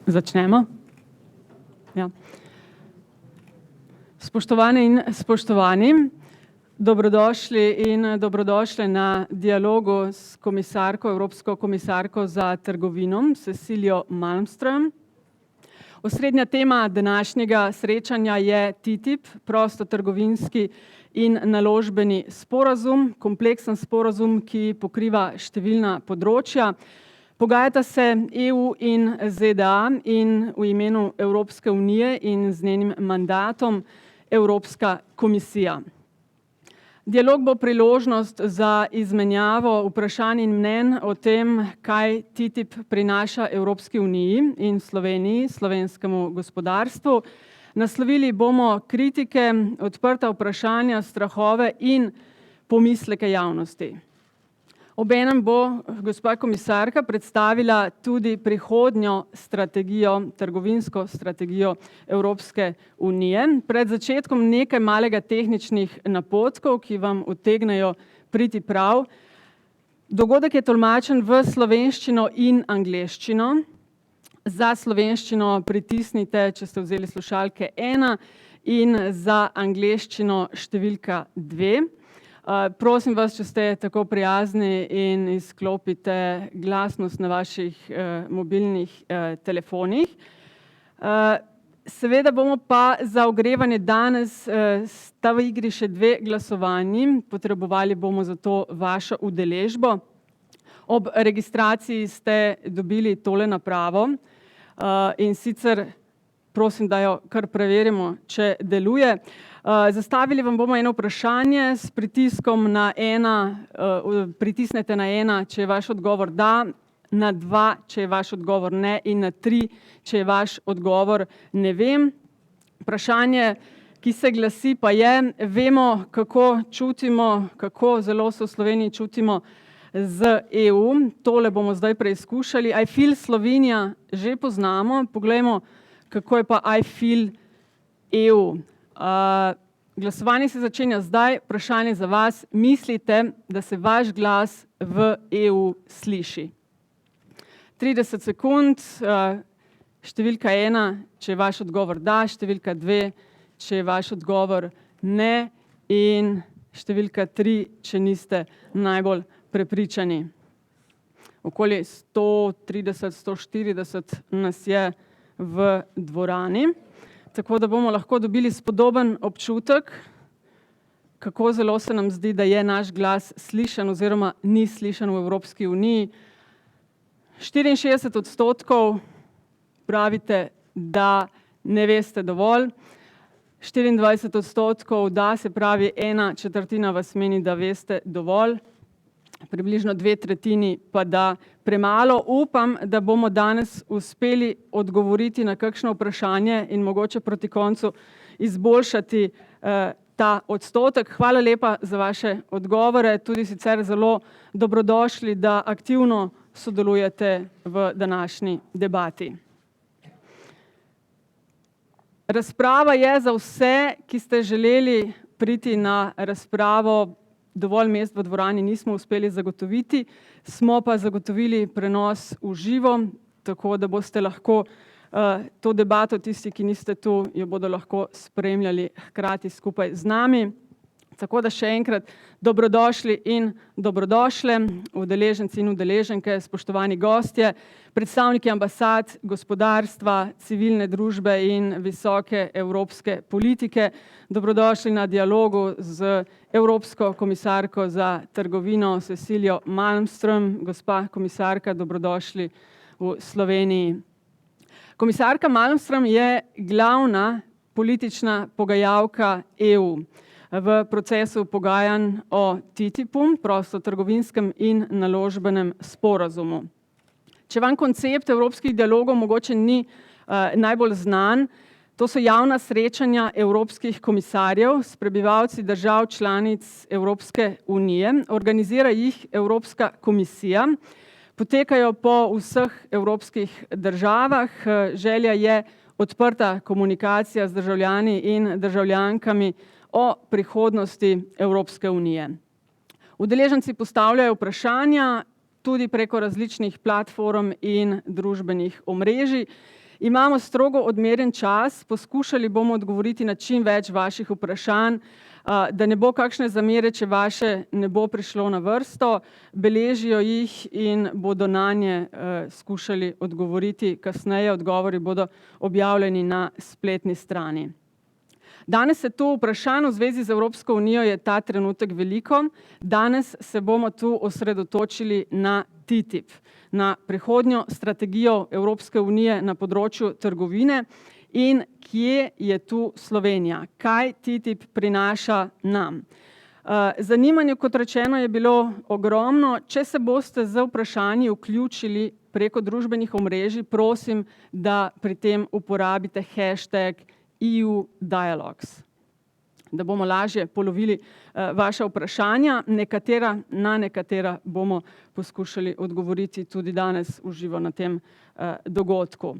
Začnemo? Ja. Spoštovane in spoštovani, dobrodošli in dobrodošle na dialogu s komisarko, Evropsko komisarko za trgovino, Cecilijo Malmström. Osrednja tema današnjega srečanja je TTIP, prostotrgovinski in naložbeni sporazum, kompleksen sporazum, ki pokriva številna področja. Pogajata se EU in ZDA in v imenu Evropske unije in z njenim mandatom Evropska komisija. Dialog bo priložnost za izmenjavo vprašanj in mnenj o tem, kaj TTIP prinaša Evropski uniji in Sloveniji, slovenskemu gospodarstvu. Naslovili bomo kritike, odprta vprašanja, strahove in pomisleke javnosti. Obenem bo gospa komisarka predstavila tudi prihodnjo strategijo, trgovinsko strategijo Evropske unije. Pred začetkom nekaj malega tehničnih napotkov, ki vam utegnejo priti prav. Dogodek je tolmačen v slovenščino in angleščino. Za slovenščino pritisnite, če ste vzeli slušalke 1 in za angleščino številka 2. Prosim vas, če ste tako prijazni in izklopite glasnost na vaših mobilnih telefonih. Seveda bomo pa za ogrevanje danes sta v igri še 2 glasovanji, potrebovali bomo za to vašo udeležbo. Ob registraciji ste dobili tole napravo in sicer prosim, da jo kar preverimo, če deluje. Zastavili vam bomo eno vprašanje s pritiskom na 1, pritisnete na 1, če je vaš odgovor da, na 2, če je vaš odgovor ne in na 3, če je vaš odgovor ne vem. Vprašanje, ki se glasi pa je, vemo, kako čutimo, kako zelo se v Sloveniji čutimo z EU. Tole bomo zdaj preizkušali. I feel Slovenija že poznamo, poglejmo, kako je pa I feel EU. Glasovanje se začenja zdaj, vprašanje za vas. Mislite, da se vaš glas v EU sliši? 30 sekund, številka 1, če je vaš odgovor da, številka 2, če je vaš odgovor ne in številka 3, če niste najbolj prepričani. Okoli 130, 140 nas je v dvorani. Tako da bomo lahko dobili spodoben občutek, kako zelo se nam zdi, da je naš glas slišan oziroma ni slišan v Evropski uniji. 64% pravite, da ne veste dovolj, 24% da, se pravi 1/4 vas meni, da veste dovolj, približno 2/3 pa da premalo. Upam, da bomo danes uspeli odgovoriti na kakšno vprašanje in mogoče proti koncu izboljšati ta odstotek. Hvala lepa za vaše odgovore, tudi sicer zelo dobrodošli, da aktivno sodelujete v današnji debati. Razprava je za vse, ki ste želeli priti na razpravo. Dovolj mest v dvorani nismo uspeli zagotoviti, smo pa zagotovili prenos v živo, tako da boste lahko to debato, tisti, ki niste tu, jo bodo lahko spremljali hkrati skupaj z nami. Tako da še enkrat dobrodošli in dobrodošle, udeleženci in udeleženke, spoštovani gostje, predstavniki ambasad, gospodarstva, civilne družbe in visoke evropske politike. Dobrodošli na dialogu z Evropsko komisarko za trgovino Cecilijo Malmström. Gospa komisarka, dobrodošli v Sloveniji. Komisarka Malmström je glavna politična pogajalka EU v procesu pogajanj o TTIP-u, prostotrgovinskem in naložbenem sporazumu. Če vam koncept evropskih dialogov mogoče ni najbolj znan, to so javna srečanja evropskih komisarjev s prebivalci držav članic Evropske unije. Organizira jih Evropska komisija, potekajo po vseh evropskih državah. Želja je odprta komunikacija z državljani in državljankami o prihodnosti Evropske unije. Udeleženci postavljajo vprašanja tudi preko različnih platform in družbenih omrežij Imamo strogo odmeren čas, poskušali bomo odgovoriti na čim več vaših vprašanj, da ne bo kakšne zamere, če vaše ne bo prišlo na vrsto, beležijo jih in bodo nanje skušali odgovoriti kasneje. Odgovori bodo objavljeni na spletni strani. Danes se tu vprašanj v zvezi z Evropsko unijo je ta trenutek veliko. Danes se bomo tu osredotočili na TTIP, na prihodnjo strategijo Evropske unije na področju trgovine in kje je tu Slovenija, kaj TTIP prinaša nam. Zanimanje, kot rečeno, je bilo ogromno. Če se boste z vprašanji vključili preko družbenih omrežij, prosim, da pri tem uporabite hashtag EU Dialogues, da bomo lažje polovili vaša vprašanja. Na nekatera bomo poskušali odgovoriti tudi danes v živo na tem dogodku.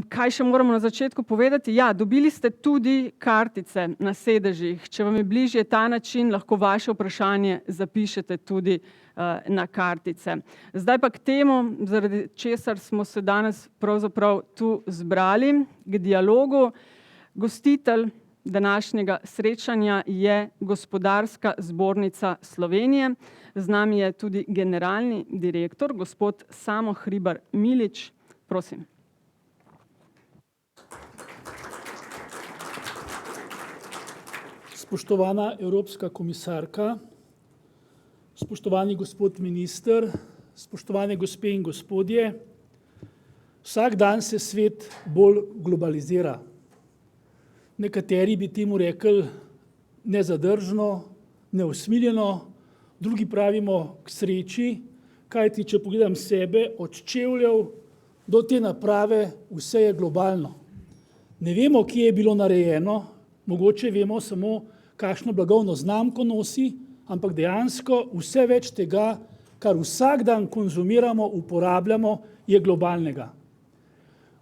Kaj še moramo na začetku povedati? Ja, dobili ste tudi kartice na sedežih. Če vam je bližje ta način, lahko vaše vprašanje zapišete tudi na kartice. Zdaj pa k temu, zaradi česar smo se danes pravzaprav tu zbrali, k dialogu. Gostitelj današnjega srečanja je Gospodarska zbornica Slovenije. Z nami je tudi generalni direktor, gospod Samo Hribar Milič. Prosim. Spoštovana evropska komisarka, spoštovani gospod minister, spoštovane gospe in gospodje, vsak dan se svet bolj globalizira. Nekateri bi temu rekli nezadržno, neusmiljeno, drugi pravimo k sreči, kajti če pogledam sebe od čevljev do te naprave, vse je globalno. Ne vemo, kje je bilo narejeno, mogoče vemo samo, kakšno blagovno znamko nosi, ampak dejansko vse več tega, kar vsak dan konzumiramo, uporabljamo, je globalnega.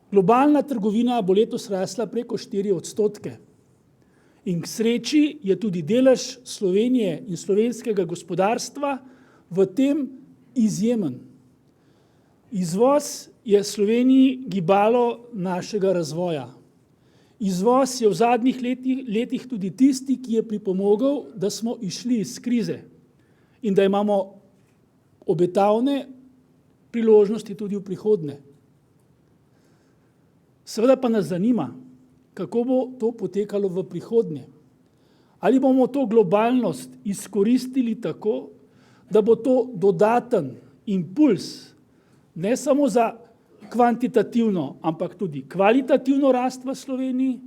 Globalna trgovina bo letos rasla preko 4%. In k sreči je tudi delež Slovenije in slovenskega gospodarstva v tem izjemen. Izvoz je Sloveniji gibalo našega razvoja. Izvoz je v zadnjih letih tudi tisti, ki je pripomogel, da smo išli iz krize in da imamo obetavne priložnosti tudi v prihodnje. Seveda pa nas zanima, kako bo to potekalo v prihodnje. Ali bomo to globalnost izkoristili tako, da bo to dodaten impuls ne samo za kvantitativno, ampak tudi kvalitativno rast v Sloveniji,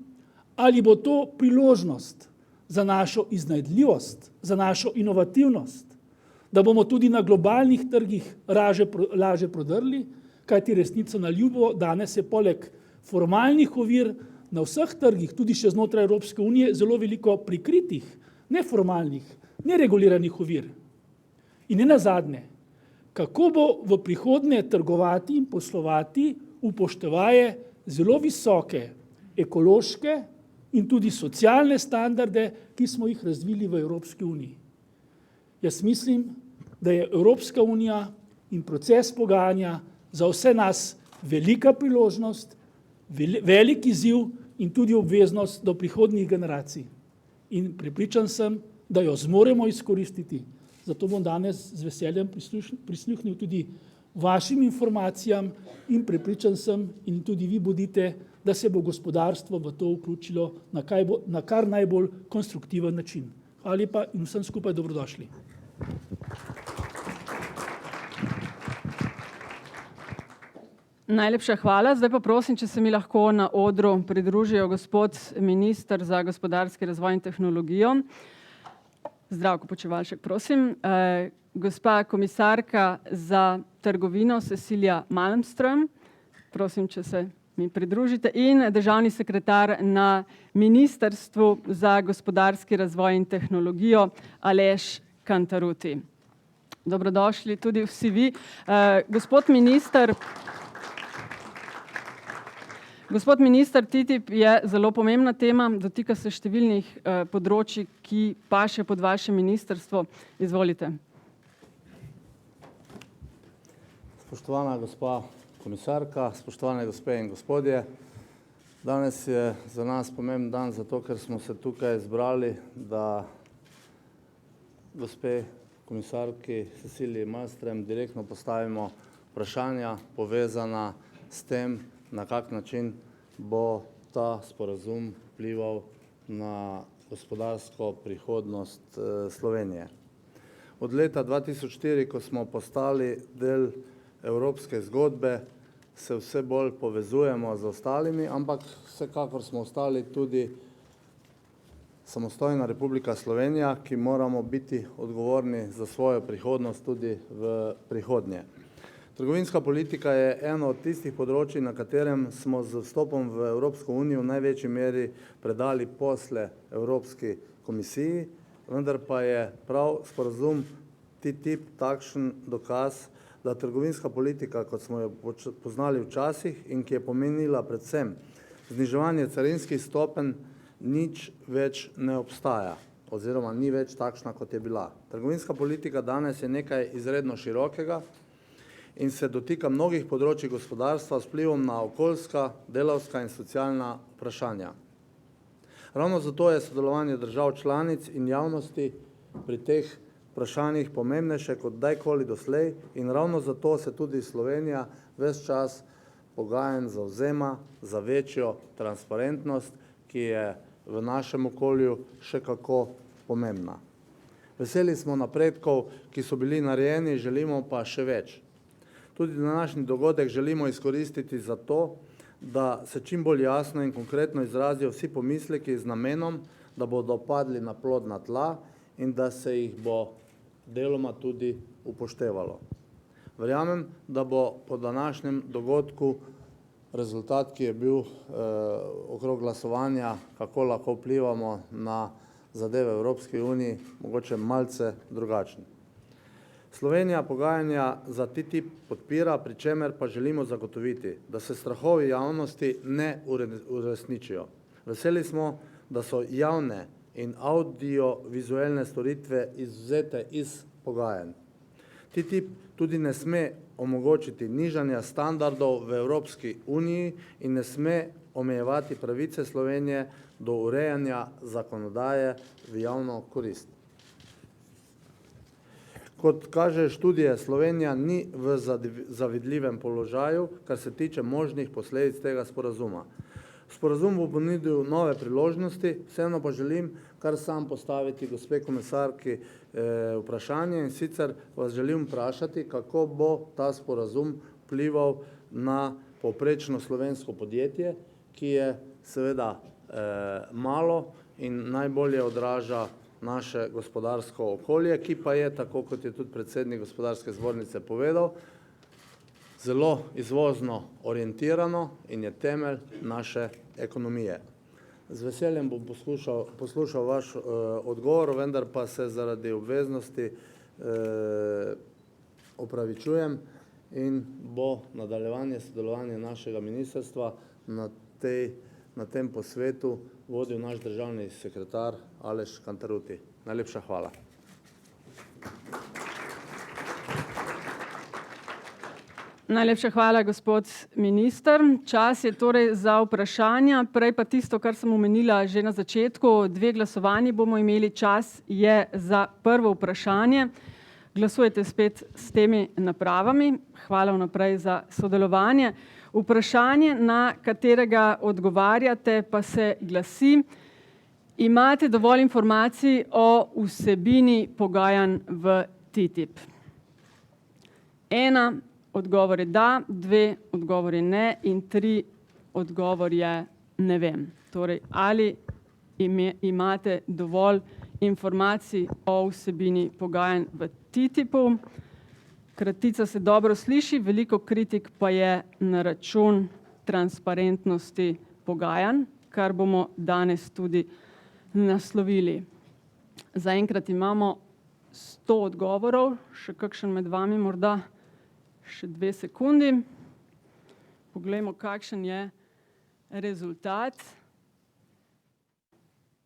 ali bo to priložnost za našo iznajdljivost, za našo inovativnost, da bomo tudi na globalnih trgih lažje prodrli, kajti resnico na ljubo danes je poleg formalnih ovir na vseh trgih, tudi še znotraj Evropske unije, zelo veliko prikritih, neformalnih, nereguliranih ovir. In ne nazadnje, kako bo v prihodnje trgovati in poslovati upoštevaje zelo visoke ekološke in tudi socialne standarde, ki smo jih razvili v Evropski uniji. Jaz mislim, da je Evropska unija in proces pogajanja za vse nas velika priložnost, velik izziv in tudi obveznost do prihodnjih generacij. In prepričan sem, da jo zmoremo izkoristiti. Zato bom danes z veseljem prisluhnil tudi vašim informacijam in prepričan sem, in tudi vi bodite, da se bo gospodarstvo v to vključilo na kar najbolj konstruktiven način. Hvala lepa in vsem skupaj dobrodošli. Najlepša hvala. Zdaj pa prosim, če se mi lahko na odru pridružijo gospod minister za gospodarski razvoj in tehnologijo. Zdravko Počivalšek, prosim. Gospa komisarka za trgovino Cecilia Malmström, prosim, če se mi pridružite. In državni sekretar na Ministrstvu za gospodarski razvoj in tehnologijo Aleš Kantarutti. Dobrodošli tudi vsi vi. Gospod minister, TTIP je zelo pomembna tema, dotika se številnih področij, ki paše pod vaše ministrstvo. Izvolite. Spoštovana gospa komisarka, spoštovane gospe in gospodje. Danes je za nas pomemben dan zato, ker smo se tukaj zbrali, da gospe komisarki Cecilii Malmström direktno postavimo vprašanja povezana s tem, na kak način bo ta sporazum vplival na gospodarsko prihodnost Slovenije. Od leta 2004, ko smo postali del evropske zgodbe, se vse bolj povezujemo z ostalimi, ampak vsekakor smo ostali tudi samostojna Republika Slovenija, ki moramo biti odgovorni za svojo prihodnost tudi v prihodnje. Trgovinska politika je eno od tistih področij, na katerem smo z vstopom v Evropsko unijo v največji meri predali posle Evropski komisiji, vendar pa je prav sporazum TTIP takšen dokaz, da trgovinska politika, kot smo jo poznali včasih in ki je pomenila predvsem zniževanje carinskih stopenj, nič več ne obstaja oziroma ni več takšna, kot je bila. Trgovinska politika danes je nekaj izredno širokega in se dotika mnogih področij gospodarstva s vplivom na okoljska, delavska in socialna vprašanja. Ravno zato je sodelovanje držav članic in javnosti pri teh vprašanjih pomembnejše kot kdajkoli doslej in ravno zato se tudi Slovenija ves čas pogajanj zavzema za večjo transparentnost, ki je v našem okolju še kako pomembna. Veseli smo napredkov, ki so bili narejeni, želimo pa še več. Tudi današnji dogodek želimo izkoristiti za to, da se čim bolj jasno in konkretno izrazijo vsi pomisleki z namenom, da bodo padli na plodna tla in da se jih bo deloma tudi upoštevalo. Verjamem, da bo po današnjem dogodku rezultat, ki je bil okrog glasovanja, kako lahko vplivamo na zadeve v Evropski uniji, mogoče malce drugačen. Slovenija pogajanja za TTIP podpira, pri čemer pa želimo zagotoviti, da se strahovi javnosti ne uresničijo. Veseli smo, da so javne in audiovizualne storitve izvzete iz pogajanj. TTIP tudi ne sme omogočiti nižanja standardov v Evropski uniji in ne sme omejevati pravice Slovenije do urejanja zakonodaje v javno korist. Kot kaže študije, Slovenija ni v zavidljivem položaju, kar se tiče možnih posledic tega sporazuma. Sporazum bo ponudil nove priložnosti, vseeno pa želim kar sam postaviti gospe komisarki vprašanje in sicer vas želim vprašati, kako bo ta sporazum vplival na povprečno slovensko podjetje, ki je seveda malo in najbolje odraža naše gospodarsko okolje, ki pa je, tako kot je tudi predsednik gospodarske zbornice povedal, zelo izvozno orientirano in je temelj naše ekonomije. Z veseljem bom poslušal vaš odgovor, vendar pa se zaradi obveznosti opravičujem in bo nadaljevanje sodelovanja našega ministrstva na tem posvetu vodil naš državni sekretar Aleš Kantarutti. Najlepša hvala. Najlepša hvala, gospod minister. Čas je torej za vprašanja, prej pa tisto, kar sem omenila že na začetku, 2 glasovanji bomo imeli, čas je za prvo vprašanje. Glasujete spet s temi napravami. Hvala vnaprej za sodelovanje. Vprašanje, na katerega odgovarjate, pa se glasi: imate dovolj informacij o vsebini pogajanj v TTIP? 1 odgovor je da, 2 odgovor je ne in 3 odgovor je ne vem. Torej, ali imate dovolj informacij o vsebini pogajanj v TTIP-u? Kratica se dobro sliši, veliko kritik pa je na račun transparentnosti pogajanj, kar bomo danes tudi naslovili. Zaenkrat imamo 100 odgovorov, še kakšen med vami morda, še 2 sekundi. Poglejmo, kakšen je rezultat.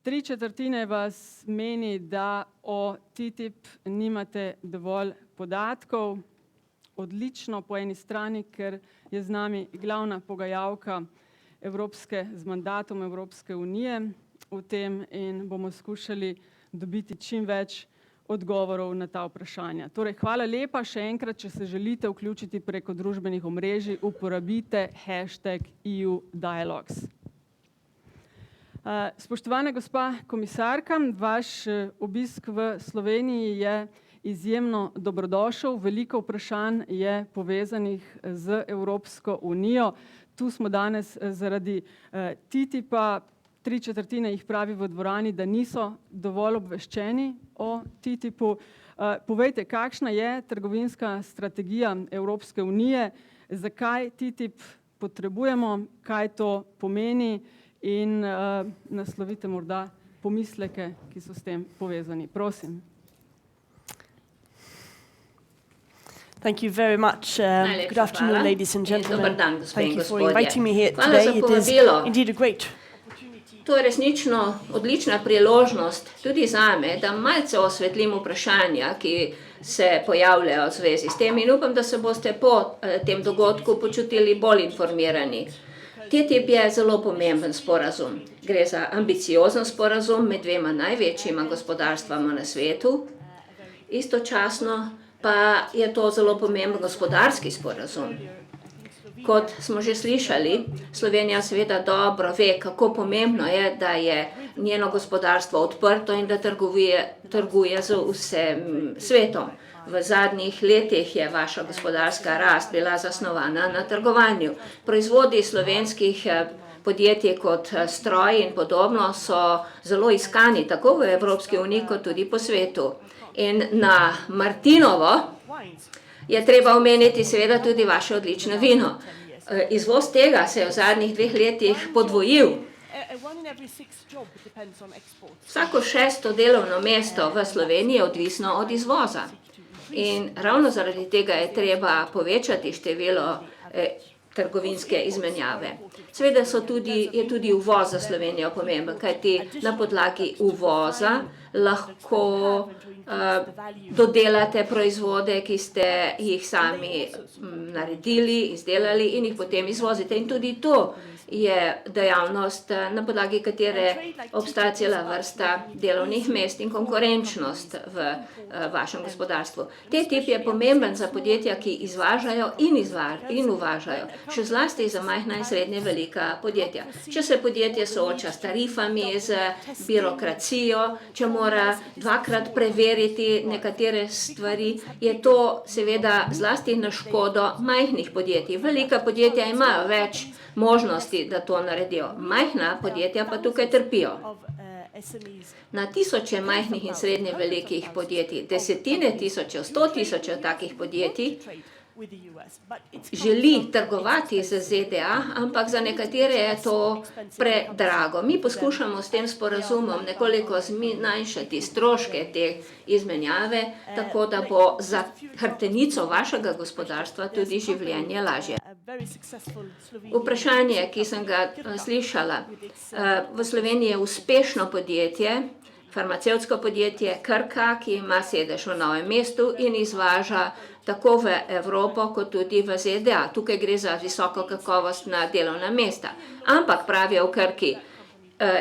3/4 vas meni, da o TTIP nimate dovolj podatkov, odlično po eni strani, ker je z nami glavna pogajalka z mandatom Evropske unije v tem in bomo skušali dobiti čim več odgovorov na ta vprašanja. Torej, hvala lepa še enkrat, če se želite vključiti preko družbenih omrežij, uporabite #EUDialogues. Spoštovana gospa komisarka, vaš obisk v Sloveniji je izjemno dobrodošel. Veliko vprašanj je povezanih z Evropsko unijo. Tu smo danes zaradi TTIP-a, 3/4 jih pravi v dvorani, da niso dovolj obveščeni o TTIP-u. Povejte, kakšna je trgovinska strategija Evropske unije, zakaj TTIP potrebujemo, kaj to pomeni in naslovite morda pomisleke, ki so s tem povezani. Prosim. Thank you very much. Good afternoon, ladies and gentlemen. Dober dan, gospe in Thank you for gospodje. inviting me here Hvala today. za It is povabilo. indeed a great opportunity. To je resnično odlična priložnost tudi zame, da malce osvetlim vprašanja, ki se pojavljajo v zvezi s tem in upam, da se boste po tem dogodku počutili bolj informirani. TTIP je zelo pomemben sporazum. Gre za ambiciozen sporazum med dvema največjima gospodarstvama na svetu. Istočasno pa je to zelo pomemben gospodarski sporazum. Kot smo že slišali, Slovenija seveda dobro ve, kako pomembno je, da je njeno gospodarstvo odprto in da trguje z vsem svetom. V zadnjih letih je vaša gospodarska rast bila zasnovana na trgovanju. Proizvodi slovenskih podjetij kot stroji in podobno so zelo iskani tako v Evropski uniji kot tudi po svetu. In na Martinovo je treba omeniti seveda tudi vaše odlično vino. Izvoz tega se je v zadnjih 2 letih podvojil. Vsako 6. delovno mesto v Sloveniji je odvisno od izvoza. In ravno zaradi tega je treba povečati število trgovinske izmenjave. Seveda je tudi uvoz za Slovenijo pomemben, kajti na podlagi uvoza lahko dodelate proizvode, ki ste jih sami naredili, izdelali in jih potem izvozite. In tudi to je dejavnost, na podlagi katere obstaja cela vrsta delovnih mest in konkurenčnost v vašem gospodarstvu. TTIP je pomemben za podjetja, ki izvažajo in uvažajo, še zlasti za majhna in srednje velika podjetja. Če se podjetje sooča s tarifami, z birokracijo, če mora 2-krat preveriti nekatere stvari, je to seveda zlasti na škodo majhnih podjetij. Velika podjetja imajo več možnosti, da to naredijo. Majhna podjetja pa tukaj trpijo. Na tisoče majhnih in srednje velikih podjetij, desetine tisočev, 100 tisočev takih podjetij želi trgovati z ZDA, ampak za nekatere je to predrago. Mi poskušamo s tem sporazumom nekoliko zmanjšati stroške te izmenjave, tako da bo za hrbtenico vašega gospodarstva tudi življenje lažje. Vprašanje, ki sem ga slišala, v Sloveniji je uspešno podjetje, farmacevtsko podjetje Krka, ki ima sedež v Novem mestu in izvaža tako v Evropo kot tudi v ZDA. Tukaj gre za visoko kakovostna delovna mesta. Ampak pravijo v Krki,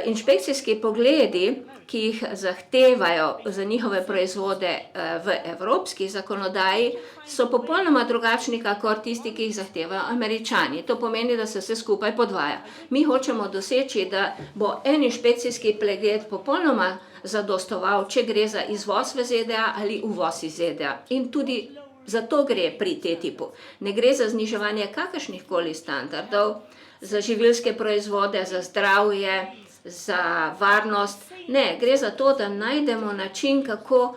inšpekcijski pogledi, ki jih zahtevajo za njihove proizvode v evropski zakonodaji, so popolnoma drugačni, kakor tisti, ki jih zahtevajo Američani. To pomeni, da se vse skupaj podvaja. Mi hočemo doseči, da bo en inšpekcijski pregled popolnoma zadostoval, če gre za izvoz v ZDA ali uvoz iz ZDA. In tudi zato gre pri TTIP-u. Ne gre za zniževanje kakršnihkoli standardov, za živilske proizvode, za zdravje, za varnost. Ne, gre za to, da najdemo način, kako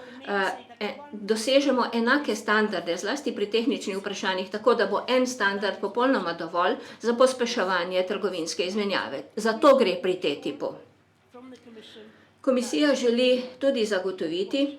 dosežemo enake standarde, zlasti pri tehničnih vprašanjih, tako da bo en standard popolnoma dovolj za pospeševanje trgovinske izmenjave. Zato gre pri TTIP-u. Komisija želi tudi zagotoviti,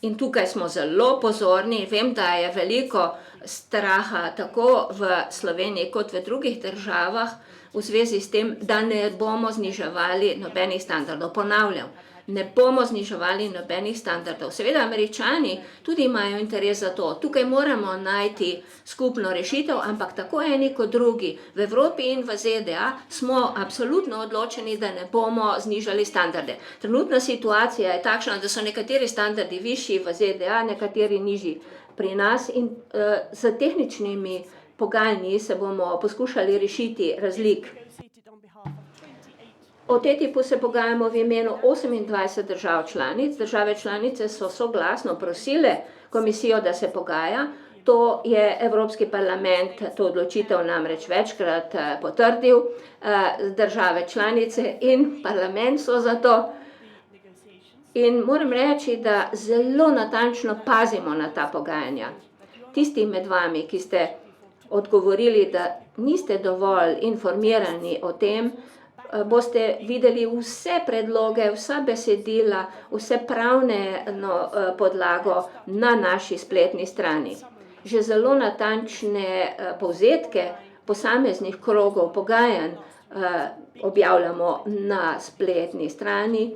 in tukaj smo zelo pozorni, vem, da je veliko straha tako v Sloveniji kot v drugih državah v zvezi s tem, da ne bomo zniževali nobenih standardov. Ponavljam, ne bomo zniževali nobenih standardov. Seveda Američani tudi imajo interes za to. Tukaj moramo najti skupno rešitev, ampak tako eni kot drugi v Evropi in v ZDA smo absolutno odločeni, da ne bomo znižali standarde. Trenutna situacija je takšna, da so nekateri standardi višji v ZDA, nekateri nižji pri nas in z tehničnimi pogajanji se bomo poskušali rešiti razlik. O TTIP-u se pogajamo v imenu 28 držav članic. Države članice so soglasno prosile komisijo, da se pogaja. To je Evropski parlament, to odločitev namreč večkrat potrdil. Države članice in parlament so za to. In moram reči, da zelo natančno pazimo na ta pogajanja. Tisti med vami, ki ste odgovorili, da niste dovolj informirani o tem, boste videli vse predloge, vsa besedila, vse pravne podlago na naši spletni strani. Že zelo natančne povzetke posameznih krogov pogajanj objavljamo na spletni strani.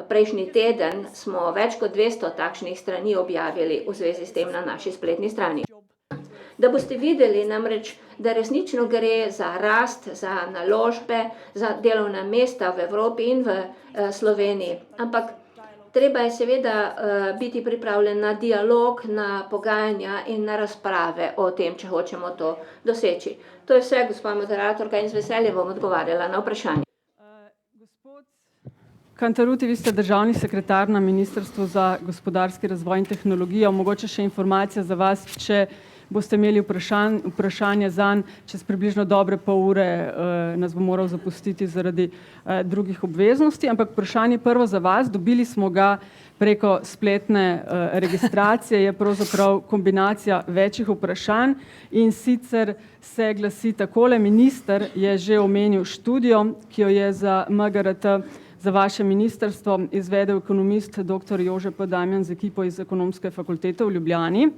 Prejšnji teden smo več kot 200 takšnih strani objavili v zvezi s tem na naši spletni strani. Da boste videli namreč, da resnično gre za rast, za naložbe, za delovna mesta v Evropi in v Sloveniji. Ampak treba je seveda biti pripravljen na dialog, na pogajanja in na razprave o tem, če hočemo to doseči. To je vse, gospa moderatorka, in z veseljem bom odgovarjala na vprašanje. Gospod Cantarutti, vi ste državni sekretar na Ministrstvu za gospodarski razvoj in tehnologijo. Mogoče še informacija za vas, če boste imeli vprašanje zanj, čez približno dobre pol ure nas bo moral zapustiti zaradi drugih obveznosti, ampak vprašanje prvo za vas, dobili smo ga preko spletne registracije, je pravzaprav kombinacija večjih vprašanj in sicer se glasi takole: minister je že omenil študijo, ki jo je za MGRT, za vaše ministrstvo izvedel ekonomist dr. Jože P. Damjan z ekipo iz Ekonomske fakultete v Ljubljani.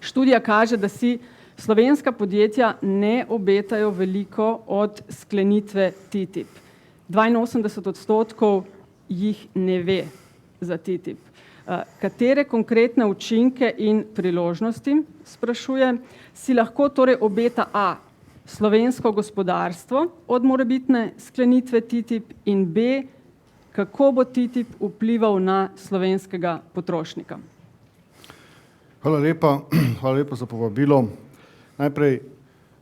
Študija kaže, da si slovenska podjetja ne obetajo veliko od sklenitve TTIP. 82% jih ne ve za TTIP. Katere konkretne učinke in priložnosti, sprašuje, si lahko torej obeta A, slovensko gospodarstvo od morebitne sklenitve TTIP in B, kako bo TTIP vplival na slovenskega potrošnika? Hvala lepa za povabilo. Najprej,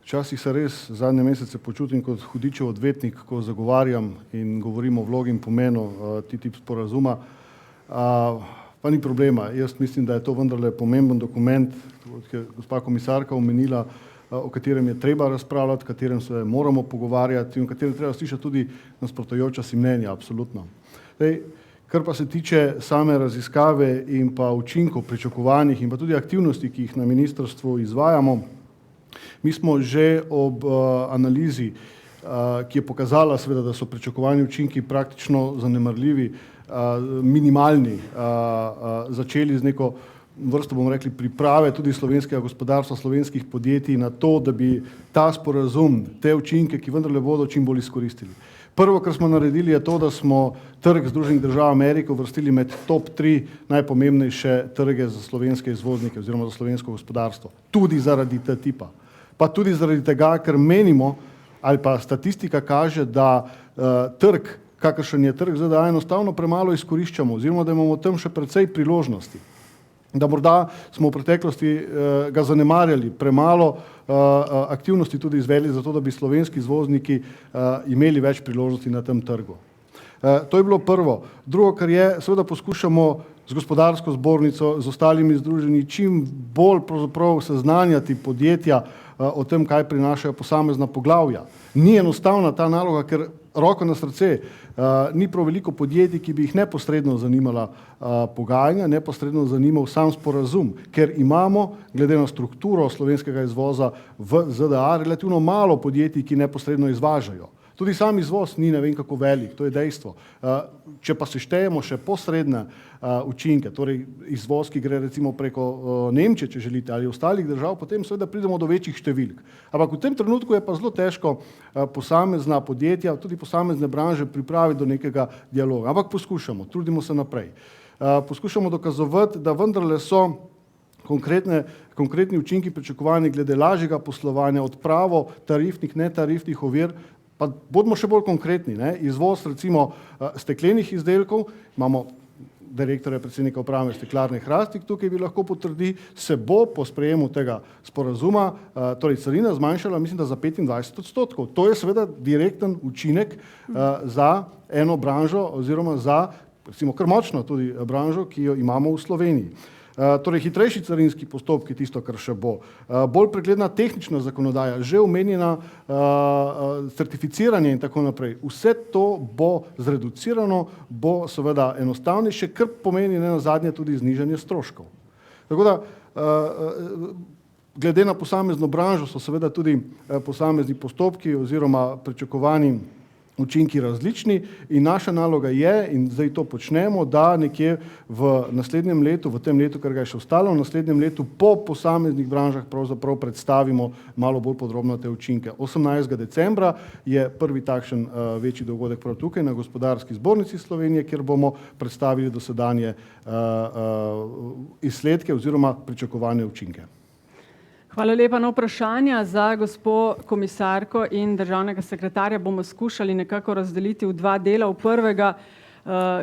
včasih se res zadnje mesece počutim kot hudičev odvetnik, ko zagovarjam in govorim o vlogi in pomenu TTIP sporazuma. Pa ni problema. Jaz mislim, da je to vendarle pomemben dokument, kot je gospa komisarka omenila, o katerem je treba razpravljati, o katerem se moramo pogovarjati in o katerem treba slišati tudi nasprotujoča si mnenja, absolutno. Kar pa se tiče same raziskave in pa učinkov pričakovanih in pa tudi aktivnosti, ki jih na ministrstvu izvajamo, mi smo že ob analizi, ki je pokazala seveda, da so pričakovani učinki praktično zanemarljivi, minimalni, začeli z neko vrsto, bomo rekli, priprave tudi slovenskega gospodarstva, slovenskih podjetij na to, da bi ta sporazum, te učinke, ki vendarle bodo, čim bolj izkoristili. Prvo, kar smo naredili, je to, da smo trg Združenih držav Amerike uvrstili med top 3 najpomembnejše trge za slovenske izvoznike oziroma za slovensko gospodarstvo. Tudi zaradi TTIP-a. Pa tudi zaradi tega, ker menimo, ali pa statistika kaže, da trg, kakršen je trg ZDA, enostavno premalo izkoriščamo oziroma da imamo tam še precej priložnosti. Da morda smo v preteklosti ga zanemarjali, premalo aktivnosti tudi izvedli za to, da bi slovenski izvozniki imeli več priložnosti na tem trgu. To je bilo prvo. Drugo, kar je, seveda poskušamo z gospodarsko zbornico, z ostalimi združenji čim bolj pravzaprav seznanjati podjetja o tem, kaj prinašajo posamezna poglavja. Ni enostavna ta naloga, ker roko na srce, ni prav veliko podjetij, ki bi jih neposredno zanimala pogajanja, neposredno zanimal sam sporazum, ker imamo, glede na strukturo slovenskega izvoza v ZDA, relativno malo podjetij, ki neposredno izvažajo. Tudi sam izvoz ni ne vem kako velik, to je dejstvo. Če pa seštejemo še posredne učinke, torej izvoz, ki gre recimo preko Nemčije, če želite, ali ostalih držav, potem seveda pridemo do večjih številk. Ampak v tem trenutku je pa zelo težko posamezna podjetja, tudi posamezne branže pripraviti do nekega dialoga. Ampak poskušamo, trudimo se naprej. Poskušamo dokazovati, da vendarle so konkretni učinki pričakovani glede lažjega poslovanja, odpravo tarifnih, netarifnih ovir, pa bodimo še bolj konkretni, ne? Izvoz recimo steklenih izdelkov, imamo direktorja predsednika uprave Steklarne Hrastik, tukaj bi lahko potrdi, se bo po sprejemu tega sporazuma, torej carina zmanjšala, mislim, da za 25%. To je seveda direkten učinek za eno branžo oziroma za, recimo, kar močno tudi branžo, ki jo imamo v Sloveniji. Torej, hitrejši carinski postopki, tisto, kar še bo. Bolj pregledna tehnična zakonodaja, že omenjena certificiranje in tako naprej. Vse to bo zreducirano, bo seveda enostavnejše, kar pomeni ne nazadnje tudi znižanje stroškov. Tako da, glede na posamezno branžo so seveda tudi posamezni postopki oziroma pričakovani učinki različni in naša naloga je, in zdaj to počnemo, da nekje v naslednjem letu, v tem letu, kar ga je še ostalo, v naslednjem letu po posameznih branžah pravzaprav predstavimo malo bolj podrobno te učinke. 18. decembra je prvi takšen večji dogodek prav tukaj na Gospodarski zbornici Slovenije, kjer bomo predstavili dosedanje izsledke oziroma pričakovane učinke. Hvala lepa. Na vprašanja za gospo komisarko in državnega sekretarja bomo skušali nekako razdeliti v dva dela. V prvega,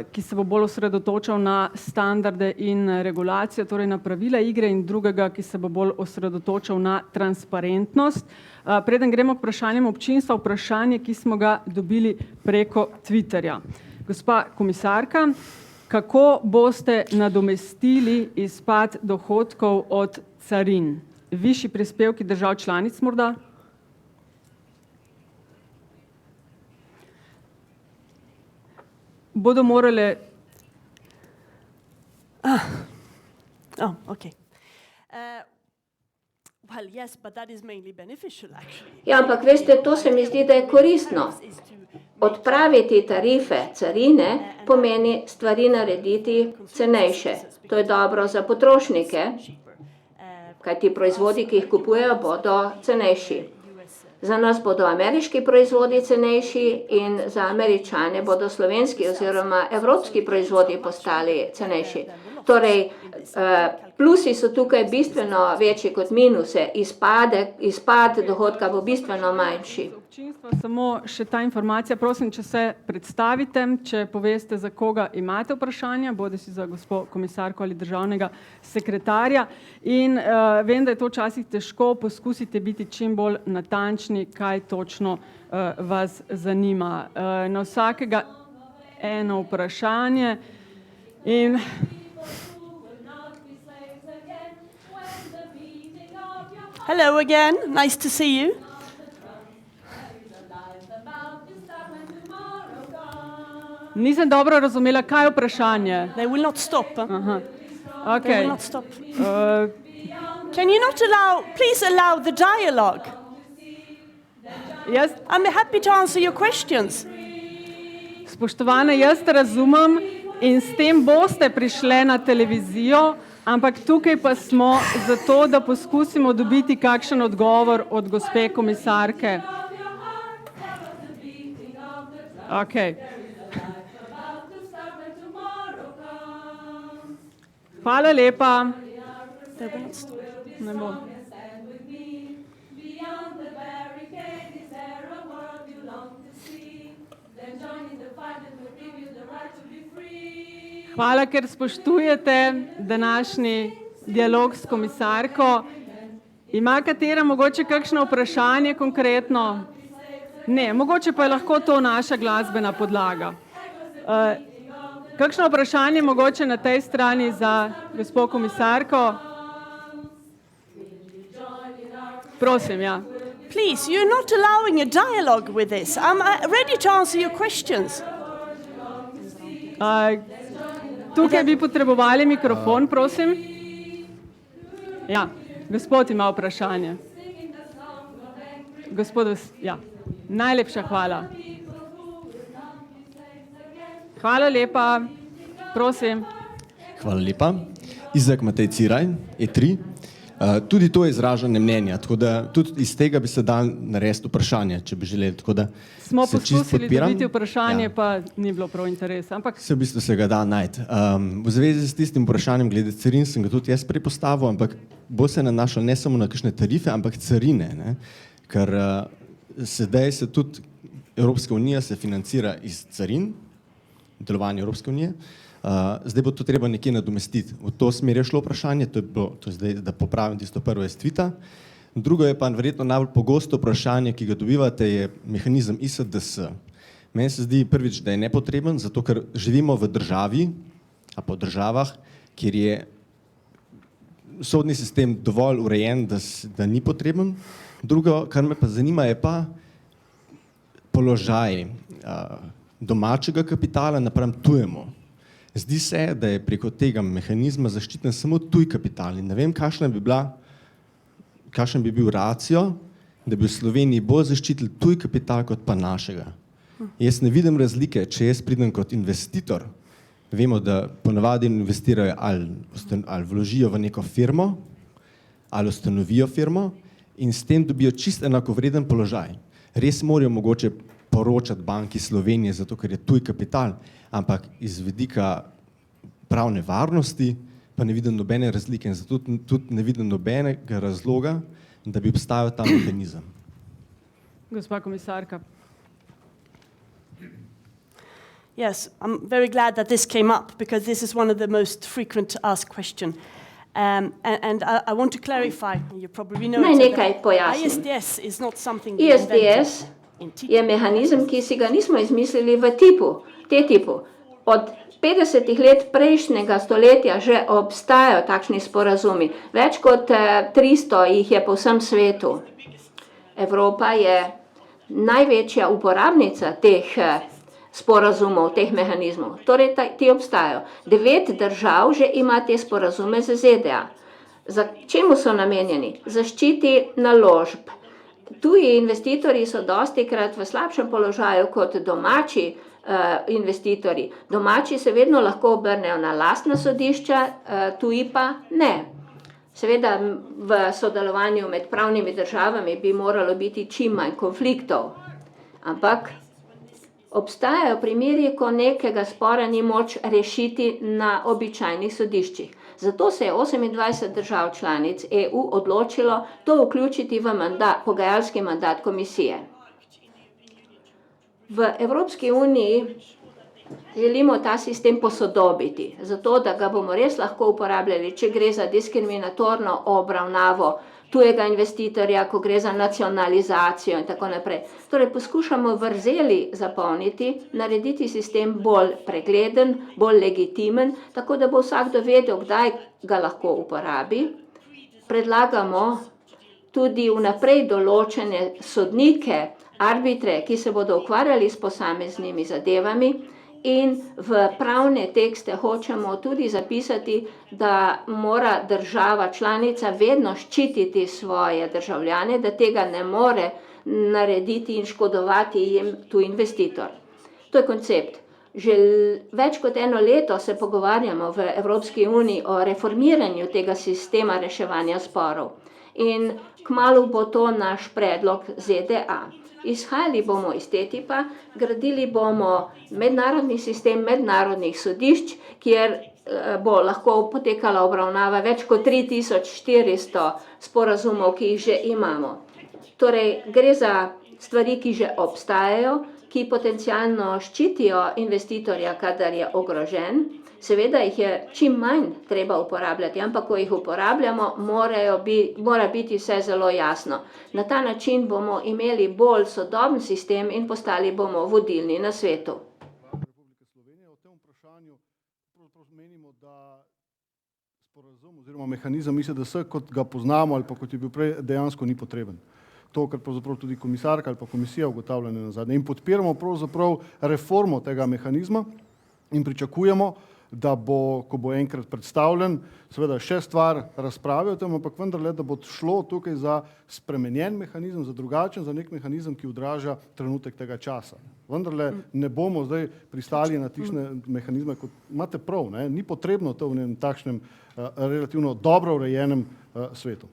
ki se bo bolj osredotočal na standarde in regulacijo, torej na pravila igre, in drugega, ki se bo bolj osredotočal na transparentnost. Preden gremo k vprašanjem občinstva, vprašanje, ki smo ga dobili preko Twitterja. Gospa komisarka, kako boste nadomestili izpad dohodkov od carin? Višji prispevki držav članic morda? Bodo morale... Okay. Well, yes, but that is mainly beneficial, actually. Ja, ampak veste, to se mi zdi, da je koristno. Odpraviti tarife carine pomeni stvari narediti cenejše. To je dobro za potrošnike, kajti proizvodi, ki jih kupujejo, bodo cenejši. Za nas bodo ameriški proizvodi cenejši in za Američane bodo slovenski oziroma evropski proizvodi postali cenejši. Torej, plusi so tukaj bistveno večji kot minuse, izpad dohodka bo bistveno manjši. Občinstvo, samo še ta informacija, prosim, če se predstavite, če poveste, za koga imate vprašanja, bodisi za gospo komisarko ali državnega sekretarja. In vem, da je to včasih težko, poskusite biti čim bolj natančni, kaj točno vas zanima. Na vsakega eno vprašanje in... Hello again, nice to see you. Nisem dobro razumela, kaj je vprašanje. They will not stop. Aha. They Okay. will not stop. Can you not please allow the dialogue? Jaz, I'm happy to answer your questions. spoštovane, jaz razumem in s tem boste prišle na televizijo, ampak tukaj pa smo zato, da poskusimo dobiti kakšen odgovor od gospe komisarke. Okay. Hvala lepa. Ne bom. Hvala, ker spoštujete današnji dialog s komisarko. Ima katera mogoče kakšno vprašanje konkretno? Ne, mogoče pa je lahko to naša glasbena podlaga. Kakšno vprašanje mogoče na tej strani za gospo komisarko? Prosim, ja. Please, you're not allowing a dialogue with this. I'm ready to answer your questions. Tukaj bi potrebovali mikrofon, prosim. Ja, gospod ima vprašanje. Gospod, ja. Najlepša hvala. Hvala lepa. Prosim. Hvala lepa. Izak Matej Ciraj, E3. Tudi to je izražanje mnenja, tako da tudi iz tega bi se dal narediti vprašanje, če bi želeli. Tako da Smo se čisto poskusili podpiram. dobiti vprašanje, Ja. pa ni bilo prav interesa. Ampak Se v bistvu se ga da najti. V zvezi s tistim vprašanjem glede carin sem ga tudi jaz prepostavil, ampak bo se nanašal ne samo na kakšne tarife, ampak carine, ne? Ker sedaj se tudi Evropska unija se financira iz carin, delovanje Evropske unije. Zdaj bo to treba nekje nadomestiti. V to smer je šlo vprašanje, to je zdaj, da popravim tisto prvo iz tvita. Drugo je pa verjetno najbolj pogosto vprašanje, ki ga dobivate, je mehanizem ISDS. Meni se zdi prvič, da je nepotreben, zato ker živimo v državi, a pa v državah, kjer je sodni sistem dovolj urejen, da ni potreben. Drugo, kar me pa zanima, je pa položaj domačega kapitala napram tujemu. Zdi se, da je preko tega mehanizma zaščiten samo tuj kapital in ne vem, kakšen bi bil racio, da bi v Sloveniji bolj zaščitili tuj kapital kot pa našega. Jaz ne vidim razlike, če jaz pridem kot investitor, vemo, da ponavadi investirajo ali vložijo v neko firmo, ali ustanovijo firmo in s tem dobijo čisto enakovreden položaj. Res morajo mogoče poročati Banki Slovenije, zato ker je tuj kapital, ampak iz vidika pravne varnosti pa ne vidim nobene razlike in zato tudi ne vidim nobenega razloga, da bi obstajal ta mehanizem. gospa komisarka. Yes, I'm very glad that this came up because this is one of the most frequent asked questions. And I want to clarify, you probably know Naj it, nekaj that pojasnim. ISDS is not something we invented ISDS in TTIP. je mehanizem, ki si ga nismo izmislili v TTIP-u. Od 50 let prejšnjega stoletja že obstajajo takšni sporazumi. Več kot 300 jih je po vsem svetu. Evropa je največja uporabnica teh sporazumov, teh mehanizmov. Torej, ti obstajajo. 9 držav že ima te sporazume z ZDA. Za čemu so namenjeni? Zaščiti naložb. Tuji investitorji so dostikrat v slabšem položaju kot domači investitorji. Domači se vedno lahko obrnejo na lastna sodišča, tuji pa ne. Seveda v sodelovanju med pravnimi državami bi moralo biti čim manj konfliktov. Ampak obstajajo primeri, ko nekega spora ni moč rešiti na običajnih sodiščih. Zato se je 28 držav članic EU odločilo to vključiti v pogajalski mandat komisije. V Evropski uniji želimo ta sistem posodobiti, zato da ga bomo res lahko uporabljali, če gre za diskriminatorno obravnavo tujega investitorja, ko gre za nacionalizacijo in tako naprej. Torej poskušamo vrzeli zapolniti, narediti sistem bolj pregleden, bolj legitimen, tako da bo vsakdo vedel, kdaj ga lahko uporabi. Predlagamo tudi vnaprej določene sodnike, arbitre, ki se bodo ukvarjali s posameznimi zadevami, in v pravne tekste hočemo tudi zapisati, da mora država članica vedno ščititi svoje državljane, da tega ne more narediti in škodovati jim tu investitor. To je koncept. Že več kot 1 leto se pogovarjamo v Evropski uniji o reformiranju tega sistema reševanja sporov. In kmalu bo to naš predlog ZDA. Izhajali bomo iz TTIP-a, gradili bomo mednarodni sistem mednarodnih sodišč, kjer bo lahko potekala obravnava več kot 3400 sporazumov, ki jih že imamo. Torej, gre za stvari, ki že obstajajo, ki potencialno ščitijo investitorja, kadar je ogrožen. Seveda jih je čim manj treba uporabljati, ampak ko jih uporabljamo, mora biti vse zelo jasno. Na ta način bomo imeli bolj sodoben sistem in postali bomo vodilni na svetu. Republike Slovenije o tem vprašanju menimo, da sporazum oziroma mehanizem ISDS, kot ga poznamo ali pa kot je bil prej, dejansko ni potreben. To, kar pravzaprav tudi komisarka ali pa komisija ugotavlja nazadnje. In podpiramo pravzaprav reformo tega mehanizma in pričakujemo, da bo, ko bo enkrat predstavljen, seveda še stvar razprave o tem, ampak vendarle, da bo šlo tukaj za spremenjen mehanizem, za drugačen, za nek mehanizem, ki odraža trenutek tega časa. Vendarle ne bomo zdaj pristali na takšne mehanizme, kot imate prav, ne? Ni potrebno to v enem takšnem relativno dobro urejenem svetu.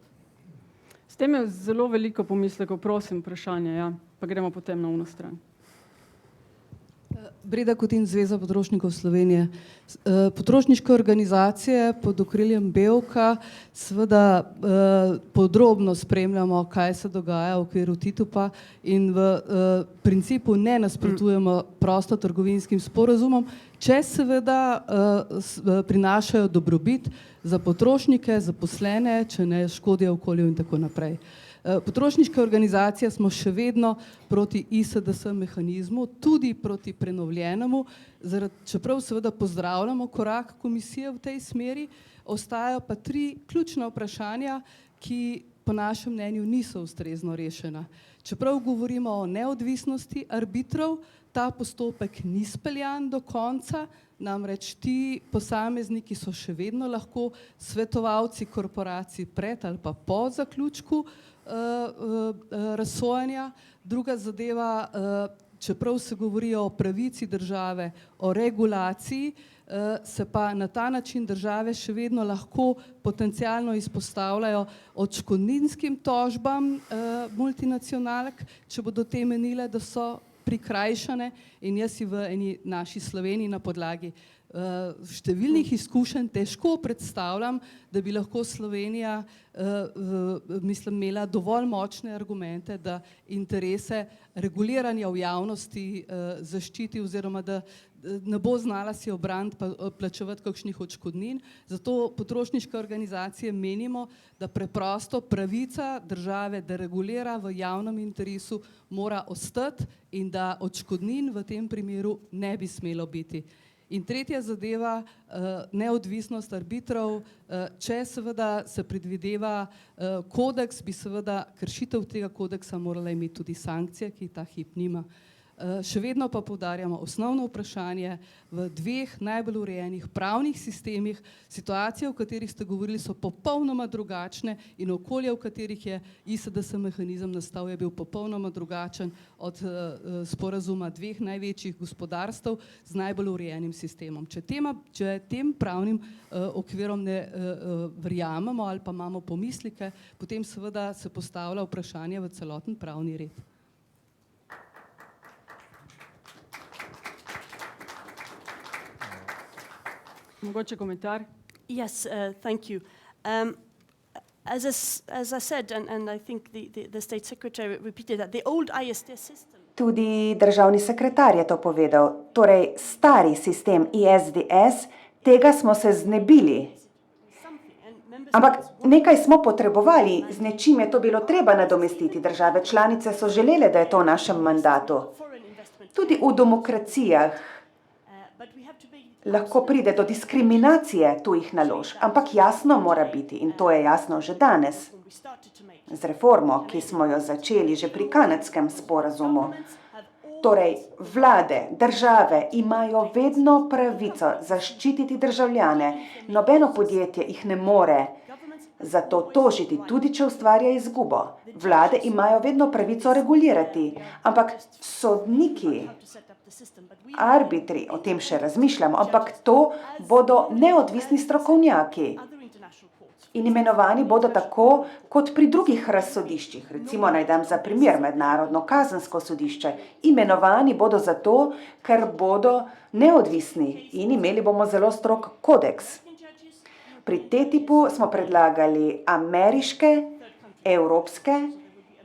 S tem je zelo veliko pomislekov, prosim, vprašanje, ja, pa gremo potem na ono stran. Breda Kutin, Zveza potrošnikov Slovenije. Potrošniške organizacije pod okriljem Bevka seveda podrobno spremljamo, kaj se dogaja v okviru TTIP-a in v principu ne nasprotujemo prostotrgovinskim sporazumom, če seveda prinašajo dobrobit za potrošnike, zaposlene, če ne škodijo okolju in tako naprej. Potrošniške organizacije smo še vedno proti ISDS mehanizmu, tudi proti prenovljenemu, čeprav seveda pozdravljamo korak komisije v tej smeri, ostajajo pa 3 ključna vprašanja, ki po našem mnenju niso ustrezno rešena. Čeprav govorimo o neodvisnosti arbitrov, ta postopek ni speljan do konca, namreč ti posamezniki so še vedno lahko svetovalci korporacij pred ali pa po zaključku razsojanja. Druga zadeva, čeprav se govori o pravici države, o regulaciji, se pa na ta način države še vedno lahko potencialno izpostavljajo odškodninskim tožbam multinacionalk, če bodo te menile, da so prikrajšane, in jaz si v eni naši Sloveniji na podlagi številnih izkušenj težko predstavljam, da bi lahko Slovenija imela dovolj močne argumente, da interese reguliranja v javnosti zaščiti oziroma da ne bo znala si obraniti pa plačevati kakšnih odškodnin. Zato potrošniške organizacije menimo, da preprosto pravica države, da regulira v javnem interesu, mora ostati in da odškodnin v tem primeru ne bi smelo biti. In tretja zadeva, neodvisnost arbitrov, če seveda se predvideva kodeks, bi seveda kršitev tega kodeksa morala imeti tudi sankcije, ki ta hip nima. Še vedno pa poudarjamo osnovno vprašanje v 2 najbolj urejenih pravnih sistemih. Situacije, o katerih ste govorili, so popolnoma drugačne in okolje, v katerih je ISDS mehanizem nastal, je bil popolnoma drugačen od sporazuma 2 največjih gospodarstev z najbolj urejenim sistemom. Če tem pravnim okvirom ne verjamemo ali pa imamo pomisleke, potem seveda se postavlja vprašanje v celoten pravni red. Mogoče komentar? Yes, thank you. As I said, and I think the State Secretary repeated that, the old ISDS system. Tudi državni sekretar je to povedal. Torej, stari sistem ISDS, tega smo se znebili. Ampak nekaj smo potrebovali, z nečim je to bilo treba nadomestiti. Države članice so želele, da je to v našem mandatu. Tudi v demokracijah lahko pride do diskriminacije tujih naložb, ampak jasno mora biti, in to je jasno že danes, z reformo, ki smo jo začeli že pri kanadskem sporazumu. Torej, vlade, države imajo vedno pravico zaščititi državljane, nobeno podjetje jih ne more zato tožiti, tudi če ustvarja izgubo. Vlade imajo vedno pravico regulirati, ampak sodniki, arbitri, o tem še razmišljamo, ampak to bodo neodvisni strokovnjaki. In imenovani bodo tako, kot pri drugih razsodiščih. Recimo naj dam za primer Mednarodno kazensko sodišče. Imenovani bodo zato, ker bodo neodvisni in imeli bomo zelo strog kodeks. Pri TTIP-u smo predlagali ameriške, evropske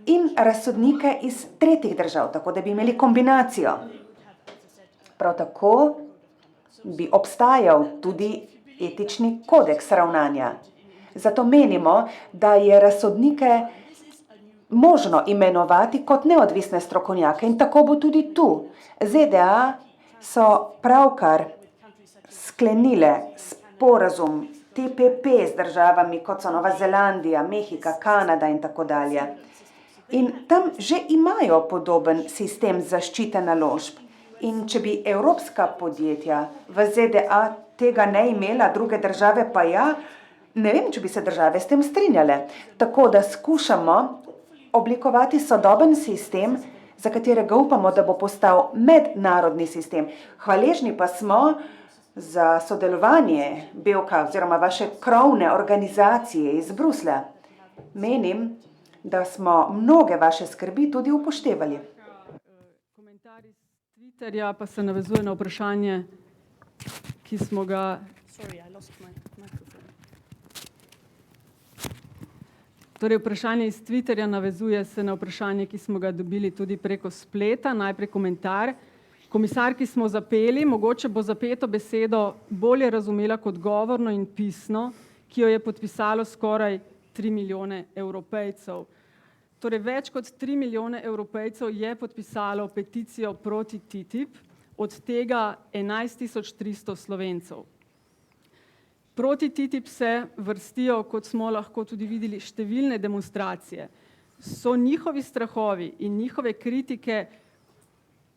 in razsodnike iz tretjih držav, tako da bi imeli kombinacijo. Prav tako bi obstajal tudi etični kodeks ravnanja. Zato menimo, da je razsodnike možno imenovati kot neodvisne strokovnjake in tako bo tudi tu. ZDA so pravkar sklenile sporazum TPP z državami, kot so Nova Zelandija, Mehika, Kanada in tako dalje. In tam že imajo podoben sistem zaščite naložb. In če bi evropska podjetja v ZDA tega ne imela, druge države pa ja. Ne vem, če bi se države s tem strinjale. Tako da skušamo oblikovati sodoben sistem, za katerega upamo, da bo postal mednarodni sistem. Hvaležni pa smo za sodelovanje Bevka oziroma vaše krovne organizacije iz Bruslja. Menim, da smo mnoge vaše skrbi tudi upoštevali. Komentar iz Twitterja pa se navezuje na vprašanje, ki smo ga... Torej, vprašanje iz Twitterja navezuje se na vprašanje, ki smo ga dobili tudi preko spleta. Najprej komentar. Komisarki smo zapeli, mogoče bo zapeto besedo bolje razumela kot govorno in pisno, ki jo je podpisalo skoraj 3 milijone Evropejcev. Torej, več kot 3 milijone Evropejcev je podpisalo peticijo proti TTIP, od tega 11.300 Slovencev. Proti TTIP se vrstijo, kot smo lahko tudi videli, številne demonstracije. So njihovi strahovi in njihove kritike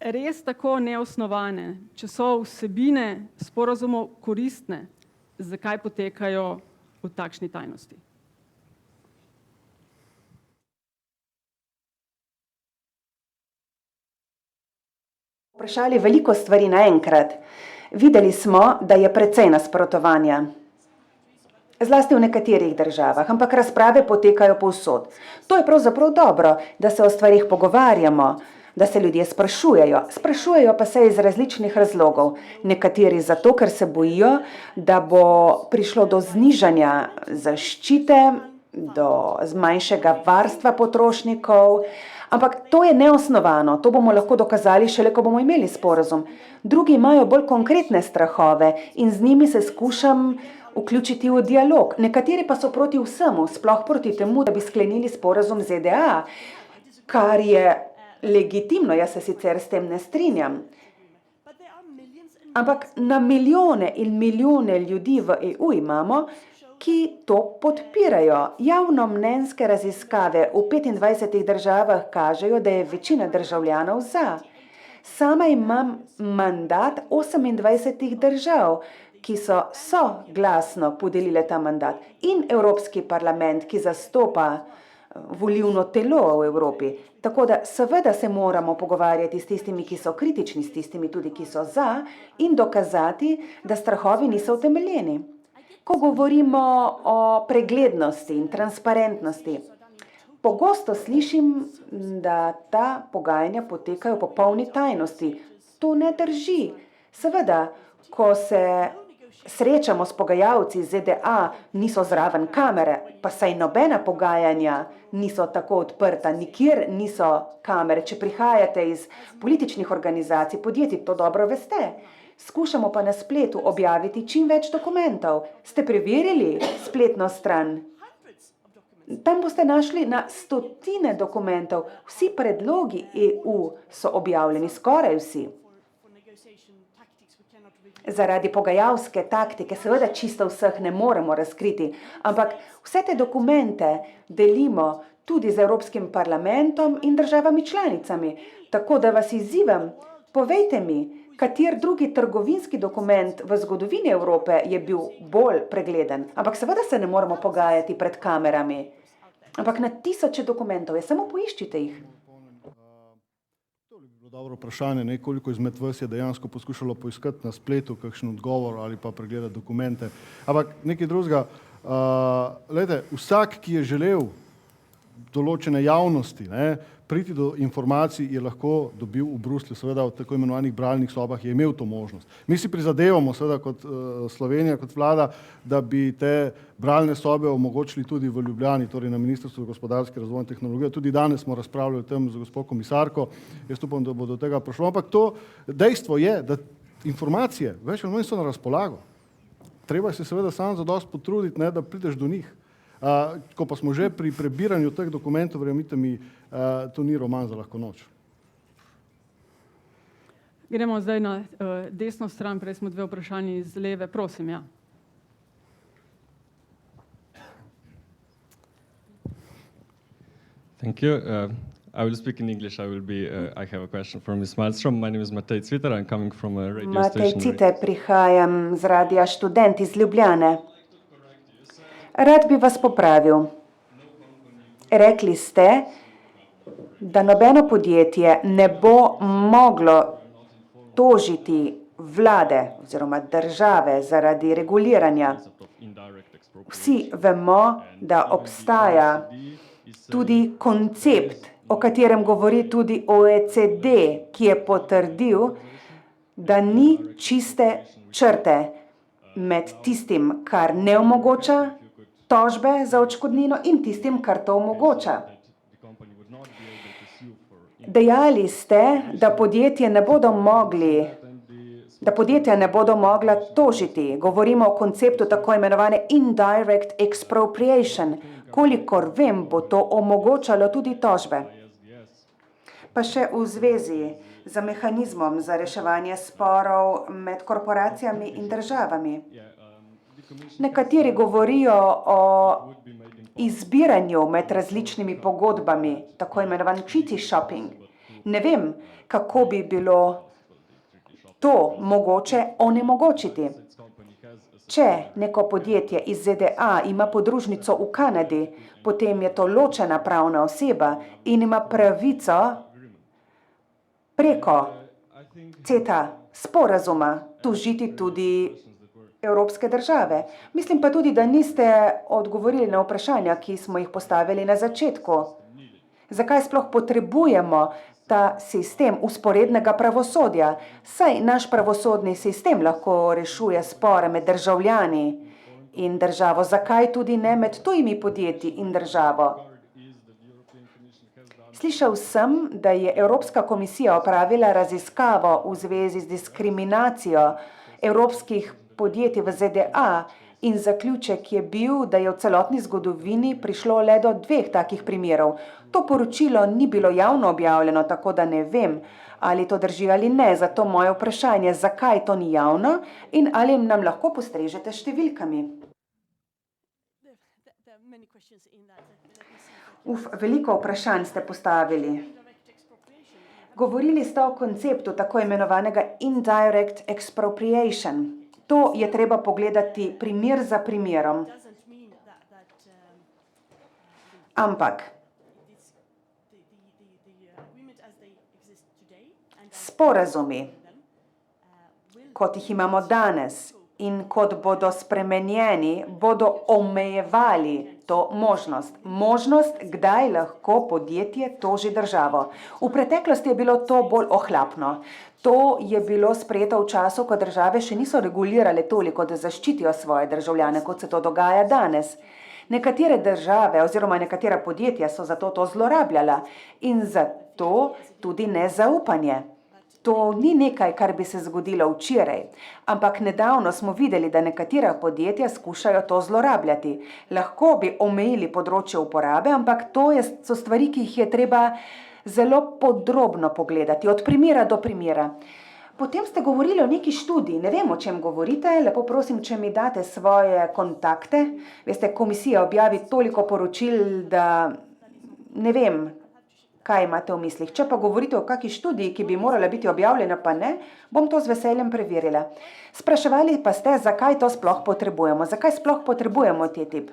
res tako neosnovane? Če so vsebine sporazumov koristne, zakaj potekajo v takšni tajnosti? Vprašali veliko stvari naenkrat. Videli smo, da je precej nasprotovanja. Zlasti v nekaterih državah, ampak razprave potekajo povsod. To je pravzaprav dobro, da se o stvarih pogovarjamo, da se ljudje sprašujejo. Sprašujejo pa se iz različnih razlogov. Nekateri zato, ker se bojijo, da bo prišlo do znižanja zaščite, do manjšega varstva potrošnikov, ampak to je neosnovano, to bomo lahko dokazali šele, ko bomo imeli sporazum. Drugi imajo bolj konkretne strahove in z njimi se skušam vključiti v dialog. Nekateri pa so proti vsemu, sploh proti temu, da bi sklenili sporazum z ZDA, kar je legitimno, jaz se sicer s tem ne strinjam. Ampak na milijone in milijone ljudi v EU imamo, ki to podpirajo. Javnomnenjske raziskave v 25 državah kažejo, da je večina državljanov za. Sama imam mandat 28 držav, ki so soglasno podelile ta mandat, in Evropski parlament, ki zastopa volilno telo v Evropi. Tako da seveda se moramo pogovarjati s tistimi, ki so kritični, s tistimi tudi, ki so za, in dokazati, da strahovi niso utemeljeni. Ko govorimo o preglednosti in transparentnosti, pogosto slišim, da ta pogajanja potekajo v popolni tajnosti. To ne drži. Seveda, ko se srečamo s pogajalci iz ZDA, niso zraven kamere, pa saj nobena pogajanja niso tako odprta, nikjer niso kamere. Če prihajate iz političnih organizacij, podjetij, to dobro veste. Skušamo pa na spletu objaviti čim več dokumentov. Ste preverili spletno stran? Tam boste našli na stotine dokumentov. Vsi predlogi EU so objavljeni, skoraj vsi. Zaradi pogajalske taktike seveda čisto vseh ne moremo razkriti, ampak vse te dokumente delimo tudi z Evropskim parlamentom in državami članicami. Tako da vas izzivam, povejte mi, kater drugi trgovinski dokument v zgodovini Evrope je bil bolj pregleden. Ampak seveda se ne moremo pogajati pred kamerami. Ampak na tisoče dokumentov je, samo poiščite jih. To bi bilo dobro vprašanje, koliko izmed vas je dejansko poskušalo poiskati na spletu kakšen odgovor ali pa pregledati dokumente. Ampak nekaj drugega, vsak, ki je želel določene javnosti priti do informacij, je lahko dobil v Bruslju, seveda v tako imenovanih bralnih sobah je imel to možnost. Mi si prizadevamo, seveda kot Slovenija, kot vlada, da bi te bralne sobe omogočili tudi v Ljubljani, torej na Ministrstvu za gospodarski razvoj in tehnologijo. Tudi danes smo razpravljali o tem z gospod komisarko, jaz upam, da bo do tega prišlo. Ampak to dejstvo je, da informacije več ali manj so na razpolago. Treba se seveda samo zadosti potruditi, da prideš do njih. Ko pa smo že pri prebiranju teh dokumentov, verjemite mi, to ni roman za lahko noč. Gremo zdaj na desno stran, prej smo dve vprašanji iz leve. Prosim, ja. Thank you. I will speak in English. I have a question for Ms. Malmström. My name is Matej Cvitar. I'm coming from a radio Matej station. Cite, prihajam z Radia Študent iz Ljubljane. Rad bi vas popravil. Rekli ste, da nobeno podjetje ne bo moglo tožiti vlade oziroma države zaradi reguliranja. Vsi vemo, da obstaja tudi koncept, o katerem govori tudi OECD, ki je potrdil, da ni čiste črte med tistim, kar ne omogoča tožbe za odškodnino in tistim, kar to omogoča. Dejali ste, da podjetja ne bodo mogla tožiti. Govorimo o konceptu tako imenovane indirect expropriation. Kolikor vem, bo to omogočalo tudi tožbe. Pa še v zvezi z mehanizmom za reševanje sporov med korporacijami in državami. Nekateri govorijo o izbiranju med različnimi pogodbami, tako imenovan treaty shopping. Ne vem, kako bi bilo to mogoče onemogočiti. Če neko podjetje iz ZDA ima podružnico v Kanadi, potem je to ločena pravna oseba in ima pravico preko CETA sporazuma tožiti tudi evropske države. Mislim pa tudi, da niste odgovorili na vprašanja, ki smo jih postavili na začetku. Zakaj sploh potrebujemo ta sistem usporednega pravosodja? Saj naš pravosodni sistem lahko rešuje spore med državljani in državo. Zakaj tudi ne med tujimi podjetji in državo? Slišal sem, da je Evropska komisija opravila raziskavo v zvezi z diskriminacijo evropskih podjetij v ZDA in zaključek je bil, da je v celotni zgodovini prišlo le do 2 takih primerov. To poročilo ni bilo javno objavljeno, tako da ne vem, ali to drži ali ne. Zato moje vprašanje, zakaj to ni javno in ali nam lahko postrežete s številkami. Veliko vprašanj ste postavili. Govorili ste o konceptu tako imenovanega indirect expropriation. To je treba pogledati primer za primerom. Ampak sporazumi, kot jih imamo danes in kot bodo spremenjeni, bodo omejevali to možnost. Možnost, kdaj lahko podjetje toži državo. V preteklosti je bilo to bolj ohlapno. To je bilo sprejeto v času, ko države še niso regulirale toliko, da zaščitijo svoje državljane, kot se to dogaja danes. Nekatere države oziroma nekatera podjetja so zato to zlorabljala in zato tudi nezaupanje. To ni nekaj, kar bi se zgodilo včeraj, ampak nedavno smo videli, da nekatera podjetja skušajo to zlorabljati. Lahko bi omejili področje uporabe, ampak to so stvari, ki jih je treba zelo podrobno pogledati, od primera do primera. Potem ste govorili o neki študiji, ne vem, o čem govorite, lepo prosim, če mi date svoje kontakte. Veste, komisija objavi toliko poročil, da ne vem, kaj imate v mislih. Če pa govorite o kakšni študiji, ki bi morala biti objavljena, pa ne, bom to z veseljem preverila. Spraševali pa ste, zakaj to sploh potrebujemo, zakaj sploh potrebujemo TTIP.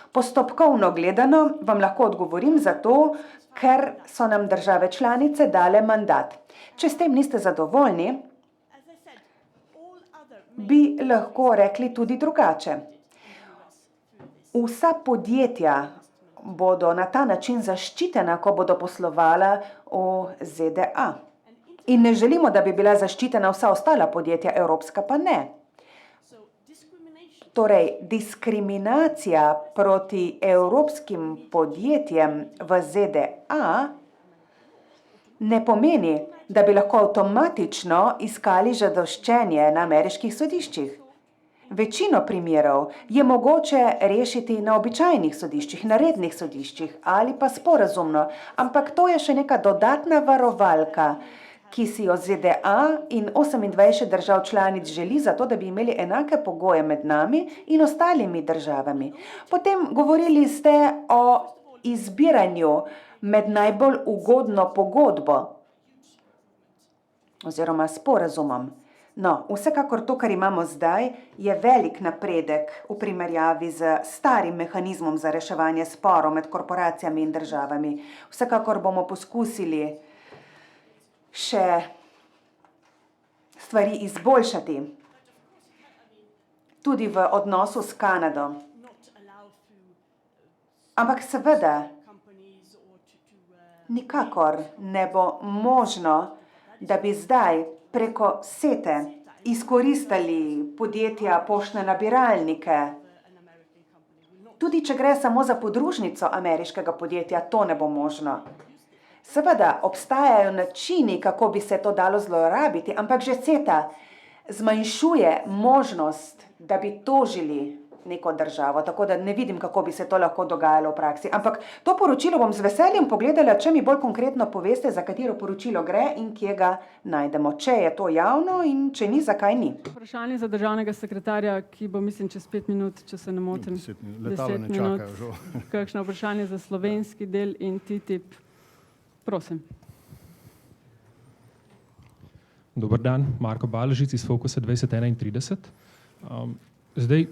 Postopkovno gledano vam lahko odgovorim zato, ker so nam države članice dale mandat. Če s tem niste zadovoljni, bi lahko rekli tudi drugače. Vsa podjetja bodo na ta način zaščitena, ko bodo poslovala v ZDA. In ne želimo, da bi bila zaščitena vsa ostala podjetja, evropska pa ne. Torej, diskriminacija proti evropskim podjetjem v ZDA ne pomeni, da bi lahko avtomatično iskali zadoščenje na ameriških sodiščih. Večino primerov je mogoče rešiti na običajnih sodiščih, na rednih sodiščih ali pa sporazumno, ampak to je še neka dodatna varovalka, ki si jo ZDA in 28 držav članic želi zato, da bi imeli enake pogoje med nami in ostalimi državami. Potem govorili ste o izbiranju med najbolj ugodno pogodbo oziroma sporazumom. No, vsekakor to, kar imamo zdaj, je velik napredek v primerjavi z starim mehanizmom za reševanje sporov med korporacijami in državami. Vsekakor bomo poskusili še stvari izboljšati. Tudi v odnosu s Kanado. Ampak seveda, nikakor ne bo možno, da bi zdaj preko SETE izkoristili podjetja poštne nabiralnike. Tudi če gre samo za podružnico ameriškega podjetja, to ne bo možno. Seveda, obstajajo načini, kako bi se to dalo zlorabiti, ampak že SETA zmanjšuje možnost, da bi tožili neko državo, tako da ne vidim, kako bi se to lahko dogajalo v praksi. Ampak to poročilo bom z veseljem pogledala, če mi bolj konkretno poveste, za katero poročilo gre in kje ga najdemo. Če je to javno in če ni, zakaj ni. Vprašanje za državnega sekretarja, ki bo, mislim, čez 5 minut, če se ne motim. 10 minut, letale ne čakajo, žal. Kakšno vprašanje za slovenski del in TTIP? Prosim. Dober dan, Marko Baležic iz Fokusa 2031. Zdaj,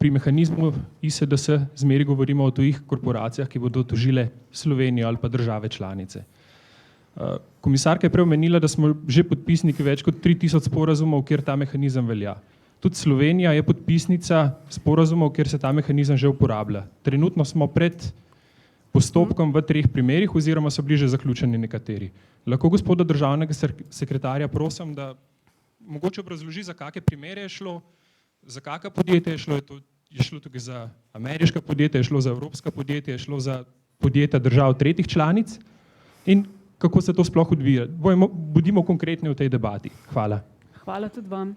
pri mehanizmu ISDS zmeri govorimo o tujih korporacijah, ki bodo tožile Slovenijo ali pa države članice. Komisarka je prej omenila, da smo že podpisniki več kot 3000 sporazumov, kjer ta mehanizem velja. Tudi Slovenija je podpisnica sporazumov, kjer se ta mehanizem že uporablja. Trenutno smo pred postopkom v 3 primerih oziroma so bili že zaključeni nekateri. Lahko gospoda državnega sekretarja prosim, da mogoče obrazloži, za kakšne primere je šlo, za kakšna podjetja je šlo, je šlo tukaj za ameriška podjetja, je šlo za evropska podjetja, je šlo za podjetja držav tretjih članic in kako se to sploh odvija. Bodimo konkretni v tej debati. Hvala. Hvala tudi vam.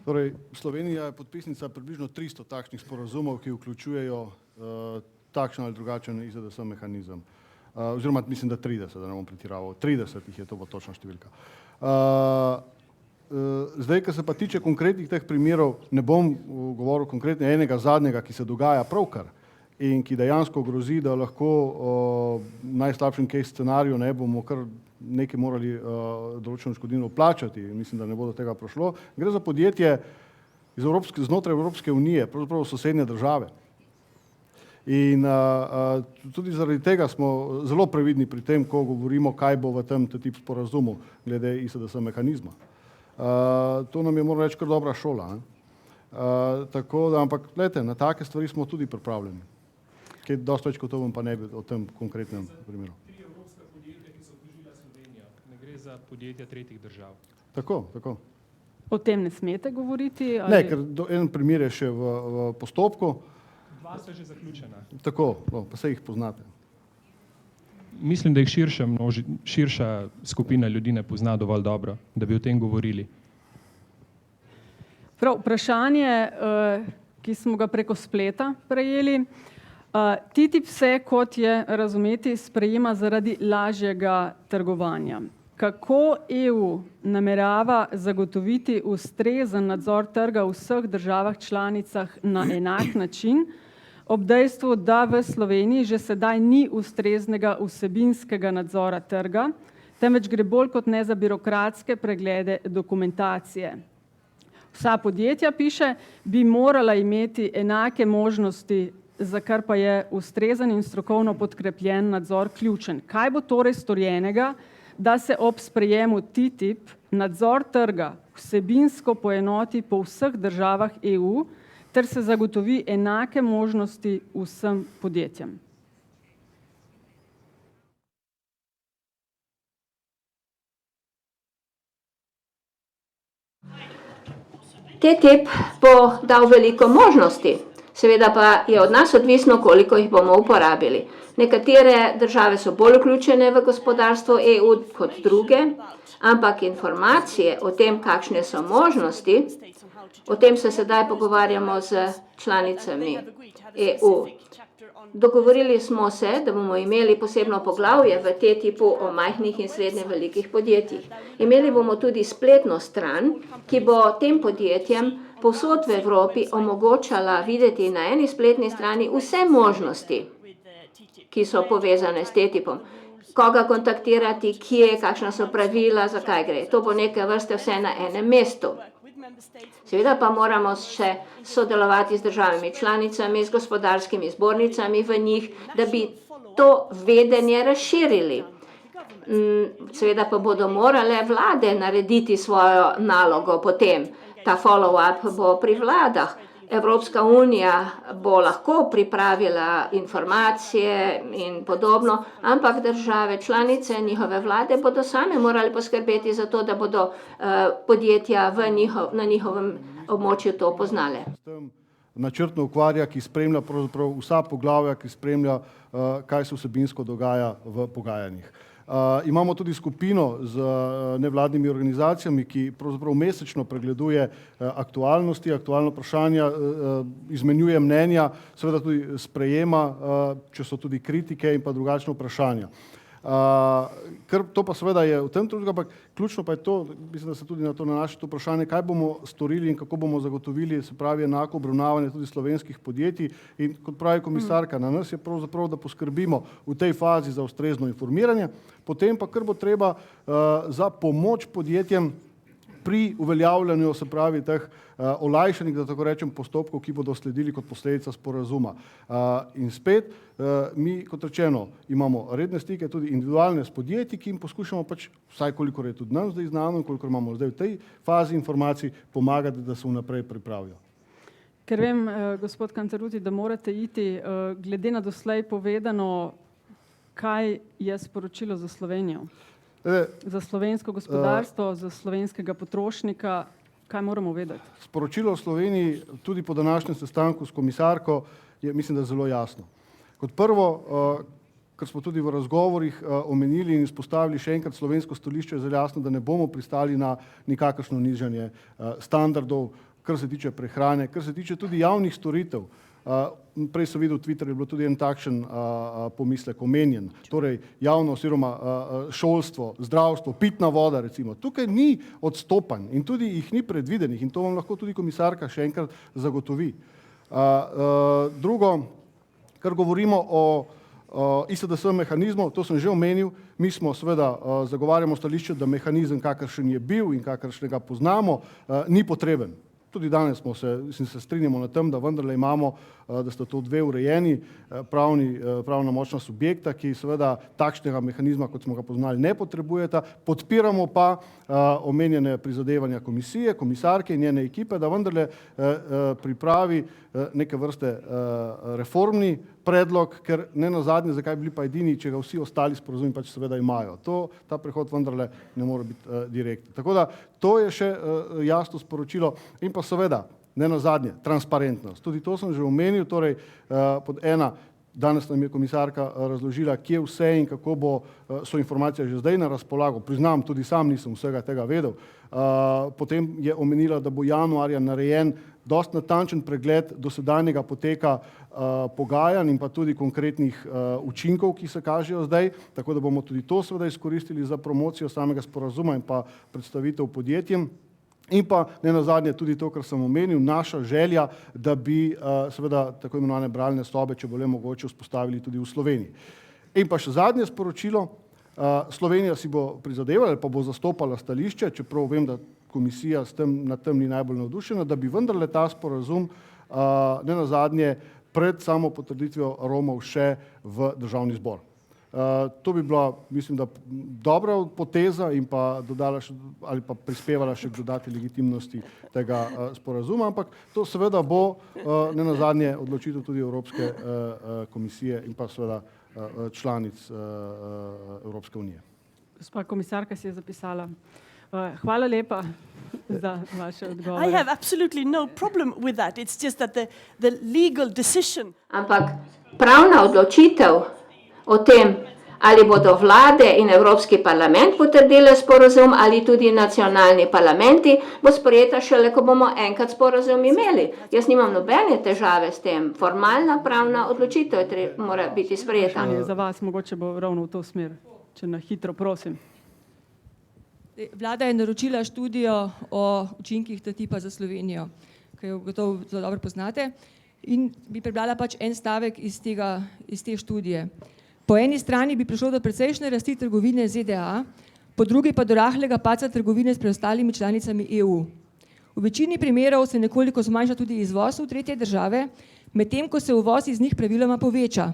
Torej, Slovenija je podpisnica približno 300 takšnih sporazumov, ki vključujejo takšen ali drugačen ISDS mehanizem. Oziroma, mislim, da 30, da ne bom pretiraval. 30 jih je, to bo točna številka. Zdaj, kar se pa tiče konkretnih teh primerov, ne bom govoril konkretno enega zadnjega, ki se dogaja pravkar in ki dejansko grozi, da lahko v najslabšem case scenariju ne bomo kar nekaj morali določeno škodnino plačati. Mislim, da ne bo do tega prišlo. Gre za podjetje znotraj Evropske unije, pravzaprav sosednje države. In tudi zaradi tega smo zelo previdni pri tem, ko govorimo, kaj bo v tem TTIP sporazumu glede ISDS mehanizma. To nam je, moram reči, kar dobra šola. Tako da, ampak gledajte, na take stvari smo tudi pripravljeni. Kaj dosti več kot to bom pa ne bi o tem konkretnem primeru. 3 evropska podjetja, ki so tožila Slovenijo, ne gre za podjetja tretjih držav. Tako, tako. O tem ne smete govoriti? Ali... Ne, ker en primer je še v postopku. 2 so že zaključena. Tako, pa se jih poznate. Mislim, da jih širša skupina ljudi ne pozna dovolj dobro, da bi o tem govorili. Prav, vprašanje, ki smo ga preko spleta prejeli. TTIP se, kot je razumeti, sprejema zaradi lažjega trgovanja. Kako EU namerava zagotoviti ustrezen nadzor trga v vseh državah članicah na enak način, ob dejstvu, da v Sloveniji že sedaj ni ustreznega vsebinskega nadzora trga, temveč gre bolj kot ne za birokratske preglede dokumentacije. Vsa podjetja, piše, bi morala imeti enake možnosti, za kar pa je ustrezen in strokovno podkrepljen nadzor ključen. Kaj bo torej storjenega, da se ob sprejemu TTIP nadzor trga vsebinsko poenoti po vseh državah EU, ter se zagotovi enake možnosti vsem podjetjem? TTIP bo dal veliko možnosti, seveda pa je od nas odvisno, koliko jih bomo uporabili. Nekatere države so bolj vključene v gospodarstvo EU kot druge, ampak informacije o tem, kakšne so možnosti, o tem se sedaj pogovarjamo z članicami EU. Dogovorili smo se, da bomo imeli posebno poglavje v TTIP-u o majhnih in srednje velikih podjetjih. Imeli bomo tudi spletno stran, ki bo tem podjetjem povsod v Evropi omogočala videti na eni spletni strani vse možnosti, ki so povezane s TTIP-om. Koga kontaktirati, kje, kakšna so pravila, zakaj gre. To bo neke vrste vse na enem mestu. Seveda pa moramo še sodelovati z državami članicami, z gospodarskimi zbornicami v njih, da bi to vedenje razširili. Seveda pa bodo morale vlade narediti svojo nalogo potem. Ta follow-up bo pri vladah. Evropska unija bo lahko pripravila informacije in podobno, ampak države članice, njihove vlade bodo same morali poskrbeti za to, da bodo podjetja na njihovem območju to poznale. Načrtno ukvarja, ki spremlja pravzaprav vsa poglavja, ki spremlja, kaj se vsebinsko dogaja v pogajanjih. Imamo tudi skupino z nevladnimi organizacijami, ki pravzaprav mesečno pregleduje aktualnosti, aktualna vprašanja, izmenjuje mnenja, seveda tudi sprejema, če so tudi kritike in pa drugačne vprašanja. To pa seveda je v tem trenutku, ampak ključno pa je to, mislim, da se tudi na to nanaša to vprašanje, kaj bomo storili in kako bomo zagotovili, se pravi, enako obravnavanje tudi slovenskih podjetij in kot pravi komisarka, na nas je pravzaprav, da poskrbimo v tej fazi za ustrezno informiranje, potem pa kar bo treba za pomoč podjetjem pri uveljavljanju, se pravi, teh olajšanih, da tako rečem, postopkov, ki bodo sledili kot posledica sporazuma. In spet, mi, kot rečeno, imamo redne stike, tudi individualne s podjetji, ki jim poskušamo pač, vsaj kolikor je tudi nam zdaj znano, kolikor imamo zdaj v tej fazi informacij, pomagati, da se vnaprej pripravijo. Ker vem, gospod Cantarutti, da morate iti, glede na doslej povedano, kaj je sporočilo za Slovenijo? Za slovensko gospodarstvo, za slovenskega potrošnika, kaj moramo vedeti? Sporočilo v Sloveniji, tudi po današnjem sestanku s komisarko, je, mislim, da zelo jasno. Kot prvo, kar smo tudi v razgovorih omenili in izpostavili še enkrat, slovensko stališče je zelo jasno, da ne bomo pristali na nikakršno nižanje standardov, kar se tiče prehrane, kar se tiče tudi javnih storitev. Prej so videl Twitter, je bilo tudi en takšen pomislek omenjen, torej javno oziroma šolstvo, zdravstvo, pitna voda recimo. Tukaj ni odstopanj in tudi jih ni predvidenih in to vam lahko tudi komisarka še enkrat zagotovi. Drugo, kar govorimo o ISDS mehanizmu, to sem že omenil, mi smo seveda zagovarjamo stališče, da mehanizem, kakršen je bil in kakršnega poznamo, ni potreben. Tudi danes se strinjamo na tem, da vendarle imamo, da sta to dve urejeni pravna močna subjekta, ki seveda takšnega mehanizma, kot smo ga poznali, ne potrebujeta. Podpiramo pa omenjene prizadevanja komisije, komisarke in njene ekipe, da vendarle pripravi neke vrste reformni predlog, ker ne nazadnje, zakaj bili pa edini, če ga vsi ostali sporazumi pač seveda imajo. Ta prehod vendarle ne more biti direkten. Tako da to je še jasno sporočilo in pa seveda, ne nazadnje, transparentnost. Tudi to sem že omenil, torej pod ena, danes nam je komisarka razložila, kje vse in kako so informacije že zdaj na razpolago. Priznam, tudi sam nisem vsega tega vedel. Potem je omenila, da bo januarja narejen dosti natančen pregled dosedanjega poteka pogajanj in pa tudi konkretnih učinkov, ki se kažejo zdaj, tako da bomo tudi to seveda izkoristili za promocijo samega sporazuma in pa predstavitev podjetjem. In pa ne nazadnje tudi to, kar sem omenil, naša želja, da bi seveda tako imenovane bralne sobe, če bo le mogoče, vzpostavili tudi v Sloveniji. In pa še zadnje sporočilo, Slovenija si bo prizadevala ali pa bo zastopala stališče, čeprav vem, da komisija nad tem ni najbolj navdušena, da bi vendarle ta sporazum ne nazadnje pred samo potrditvijo Romov še v državni zbor. To bi bila, mislim, da dobra poteza in pa dodala ali pa prispevala še k dodati legitimnosti tega sporazuma, ampak to seveda bo ne nazadnje odločitev tudi Evropske komisije in pa seveda članic Evropske unije. Gospa komisarka si je zapisala. Hvala lepa za vaše odgovore. I have absolutely no problem with that. It's just that the legal decision. Ampak pravna odločitev o tem, ali bodo vlade in Evropski parlament potrdile sporazum ali tudi nacionalni parlamenti, bo sprejeta šele, ko bomo enkrat sporazum imeli. Jaz nimam nobene težave s tem. Formalna pravna odločitev mora biti sprejeta. Za vas mogoče bo ravno v to smer, če na hitro prosim. Vlada je naročila študijo o učinkih TTIP-a za Slovenijo, ki jo gotovo zelo dobro poznate, in bi prebrala pač en stavek iz te študije. Po eni strani bi prišlo do precejšnje rasti trgovine z ZDA, po drugi pa do rahlega padca trgovine s preostalimi članicami EU. V večini primerov se nekoliko zmanjša tudi izvoz v tretje države, medtem ko se uvoz iz njih praviloma poveča.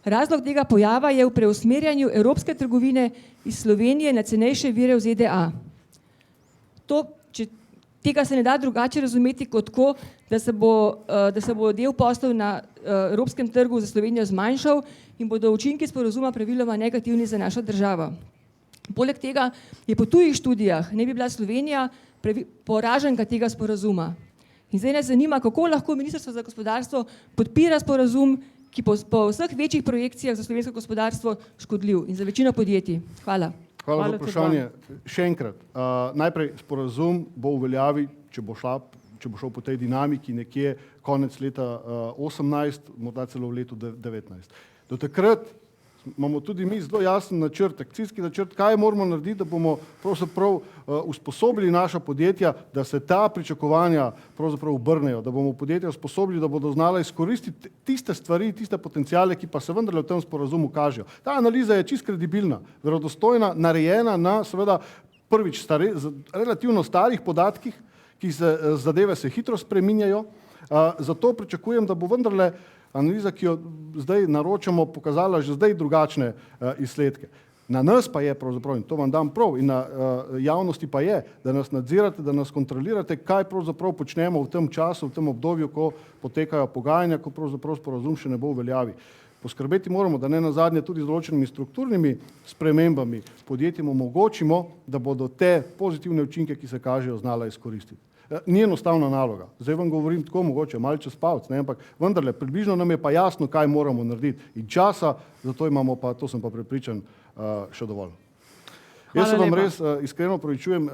Razlog tega pojava je v preusmerjanju evropske trgovine iz Slovenije na cenejše vire v ZDA. Tega se ne da drugače razumeti kot tako, da se bo del poslov na evropskem trgu za Slovenijo zmanjšal in bodo učinki sporazuma praviloma negativni za našo državo. Poleg tega je po tujih študijah ne bi bila Slovenija poraženka tega sporazuma. In zdaj nas zanima, kako lahko Ministrstvo za gospodarstvo podpira sporazum, ki po vseh večjih projekcijah za slovensko gospodarstvo škodljiv in za večino podjetij. Hvala. Hvala za vprašanje. Še enkrat, najprej sporazum bo v veljavi, če bo šel po tej dinamiki nekje konec leta 2018, morda celo v letu 2019. Do takrat imamo tudi mi zelo jasen načrt, akcijski načrt, kaj moramo narediti, da bomo pravzaprav usposobili naša podjetja, da se ta pričakovanja pravzaprav obrnejo, da bomo podjetja usposobili, da bodo znala izkoristiti tiste stvari, tiste potencijale, ki pa se vendarle v tem sporazumu kažejo. Ta analiza je čisto kredibilna, verodostojna, narejena na seveda prvič relativno starih podatkih, ki zadeve se hitro spreminjajo, zato pričakujem, da bo vendarle analiza, ki jo zdaj naročamo, pokazala že zdaj drugačne izsledke. Na nas pa je pravzaprav, in to vam dam prav, in na javnosti pa je, da nas nadzirate, da nas kontrolirate, kaj pravzaprav počnemo v tem času, v tem obdobju, ko potekajo pogajanja, ko pravzaprav sporazum še ne bo v veljavi. Poskrbeti moramo, da ne nazadnje tudi z določenimi strukturnimi spremembami podjetjem omogočimo, da bodo te pozitivne učinke, ki se kažejo, znala izkoristiti. Ni enostavna naloga. Zdaj vam govorim tako mogoče, malo čez palec, ampak vendarle, približno nam je pa jasno, kaj moramo narediti. In časa, zato imamo pa, to sem pa prepričan, še dovolj. Jaz se vam res iskreno opravičujem,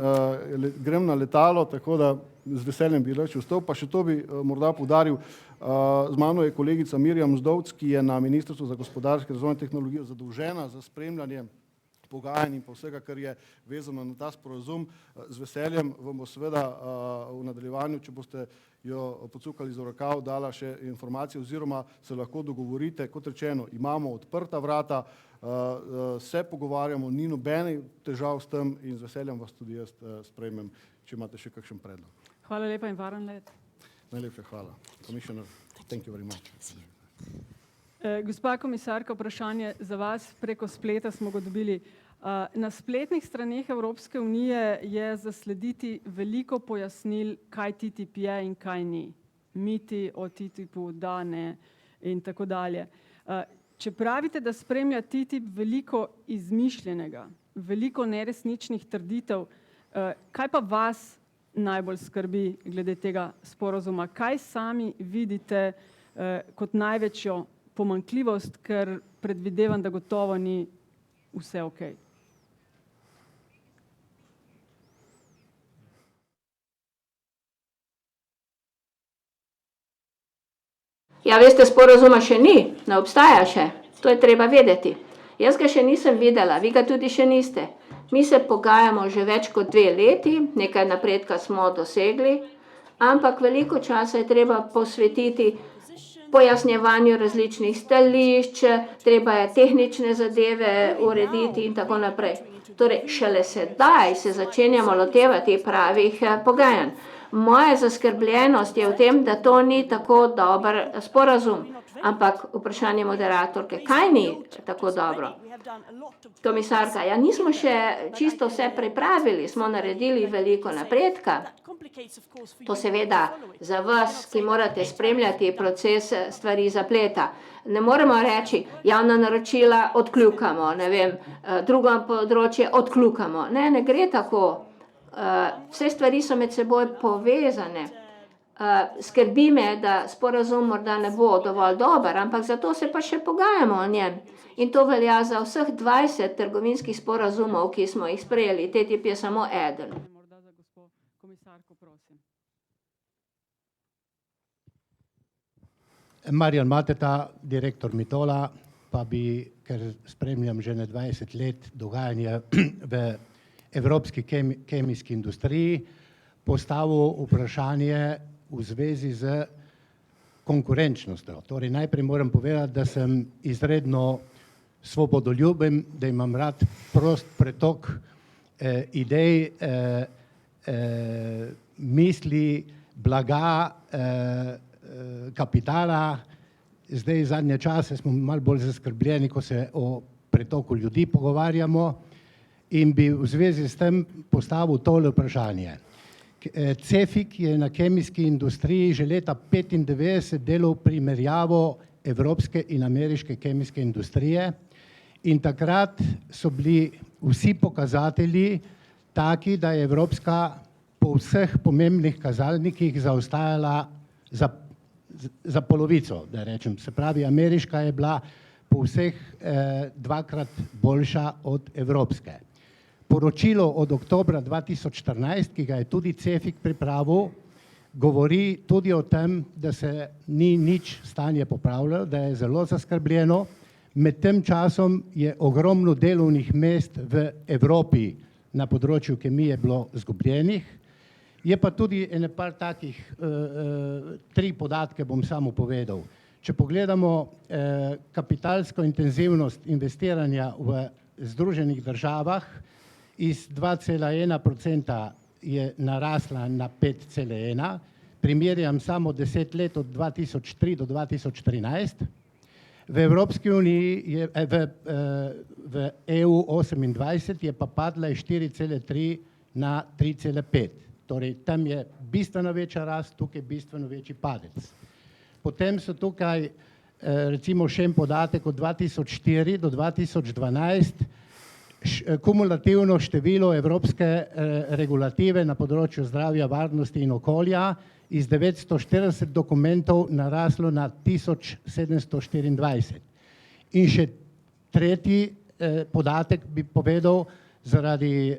grem na letalo, tako da z veseljem bi reč ostal, pa še to bi morda poudaril. Z mano je kolegica Mirjam Zdovc, ki je na Ministrstvu za gospodarski razvoj in tehnologijo zadolžena za spremljanje pogajanj in pa vsega, kar je vezano na ta sporazum. Z veseljem vam bo seveda v nadaljevanju, če boste jo pocukali za rokav, dala še informacije oziroma se lahko dogovorite. Kot rečeno, imamo odprta vrata, se pogovarjamo, ni nobenih težav s tem in z veseljem vas tudi jaz sprejmem, če imate še kakšen predlog. Hvala lepa in varen let. Najlepša hvala. Commissioner, thank you very much. Gospa komisarka, vprašanje za vas. Preko spleta smo ga dobili. Na spletnih straneh Evropske unije je zaslediti veliko pojasnil, kaj TTIP je in kaj ni. Miti o TTIP-u, da ne in tako dalje. Če pravite, da spremlja TTIP veliko izmišljenega, veliko neresničnih trditev, kaj pa vas najbolj skrbi glede tega sporazuma? Kaj sami vidite kot največjo pomanjkljivost, ker predvidevam, da gotovo ni vse okej? Ja, veste, sporazuma še ni, ne obstaja še. To je treba vedeti. Jaz ga še nisem videla, vi ga tudi še niste. Mi se pogajamo že več kot 2 leti, nekaj napredka smo dosegli, ampak veliko časa je treba posvetiti pojasnjevanju različnih stališč, treba je tehnične zadeve urediti in tako naprej. Torej, šele sedaj se začenjamo lotevati pravih pogajanj. Moja zaskrbljenost je v tem, da to ni tako dober sporazum, ampak vprašanje moderatorke, kaj ni tako dobro? Komisarka, ja, nismo še čisto vse pripravili, smo naredili veliko napredka. To seveda za vas, ki morate spremljati proces, stvari zapleta. Ne moremo reči, javna naročila odkljukamo, ne vem, drugo področje odkljukamo. Ne gre tako. Vse stvari so med seboj povezane. Skrbi me, da sporazum morda ne bo dovolj dober, ampak zato se pa še pogajamo o njem. In to velja za vseh 20 trgovinskih sporazumov, ki smo jih sprejeli. TTIP je samo eden. Morda za gospo komisarko, prosim. Marjan Mateta, direktor Mitola, pa bi, ker spremljam že na 20 let dogajanje v evropski kemijski industriji, postavil vprašanje v zvezi z konkurenčnostjo. Torej, najprej moram povedati, da sem izredno svobodoljuben, da imam rad prost pretok idej, misli, blaga, kapitala. Zdaj zadnje čase smo malo bolj zaskrbljeni, ko se o pretoku ljudi pogovarjamo, in bi v zvezi s tem postavil tole vprašanje. Cefik je na kemijski industriji že leta 1995 delal primerjavo evropske in ameriške kemijske industrije in takrat so bili vsi pokazatelji taki, da je evropska po vseh pomembnih kazalnikih zaostajala za polovico, da rečem. Se pravi, ameriška je bila po vseh dvakrat boljša od evropske. Poročilo od oktobra 2014, ki ga je tudi Cefik pripravil, govori tudi o tem, da se ni nič stanje popravljalo, da je zelo zaskrbljeno. Med tem časom je ogromno delovnih mest v Evropi na področju kemije bilo izgubljenih. Je pa tudi ene par takih, 3 podatke bom samo povedal. Če pogledamo kapitalsko intenzivnost investiranja v Združenih državah, iz 2,1% je narasla na 5,1%, primerjam samo 10 let od 2003 do 2013. V Evropski uniji, v EU 28 je pa padla iz 4,3 na 3,5. Torej, tam je bistveno večja rast, tukaj bistveno večji padec. Potem so tukaj recimo še en podatek od 2004 do 2012, kumulativno število evropske regulative na področju zdravja, varnosti in okolja iz 940 dokumentov naraslo na 1724. In še tretji podatek bi povedal, zaradi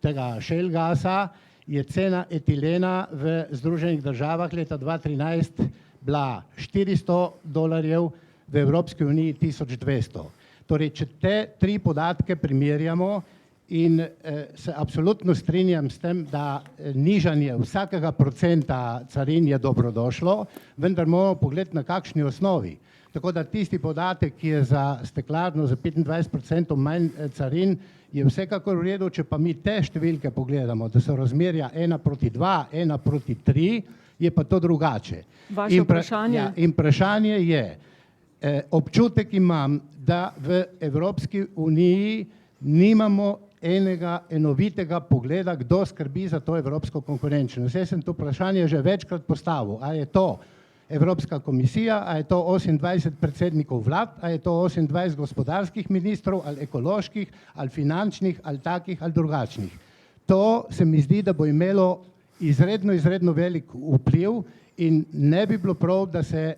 tega shale gasa je cena etilena v Združenih državah leta 2013 bila $400, v Evropski uniji 1200. Torej, če te 3 podatke primerjamo in se absolutno strinjam s tem, da nižanje vsakega procenta carin je dobrodošlo, vendar moramo pogledati na kakšni osnovi. Tako da tisti podatek, ki je za steklarno za 25% manj carin, je vsekakor v redu, če pa mi te številke pogledamo, da so razmerja 1:2, 1:3, je pa to drugače. Vaše vprašanje? In vprašanje je, občutek imam, da v Evropski uniji nimamo enega enovitega pogleda, kdo skrbi za to evropsko konkurenčnost. Jaz sem to vprašanje že večkrat postavil. A je to Evropska komisija, a je to 28 predsednikov vlad, a je to 28 gospodarskih ministrov, ali ekoloških, ali finančnih, ali takih, ali drugačnih. To se mi zdi, da bo imelo izredno velik vpliv in ne bi bilo prav, da se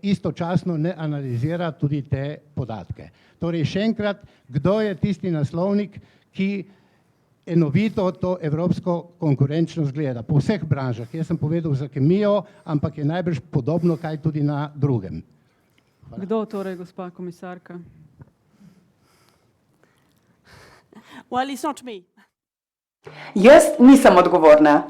istočasno ne analizira tudi te podatke. Torej, še enkrat, kdo je tisti naslovnik, ki enovito to evropsko konkurenčnost gleda po vseh branžah. Jaz sem povedal za kemijo, ampak je najbrž podobno kaj tudi na drugem. Hvala. Kdo torej, gospa komisarka? Well, it's not me. Jaz nisem odgovorna.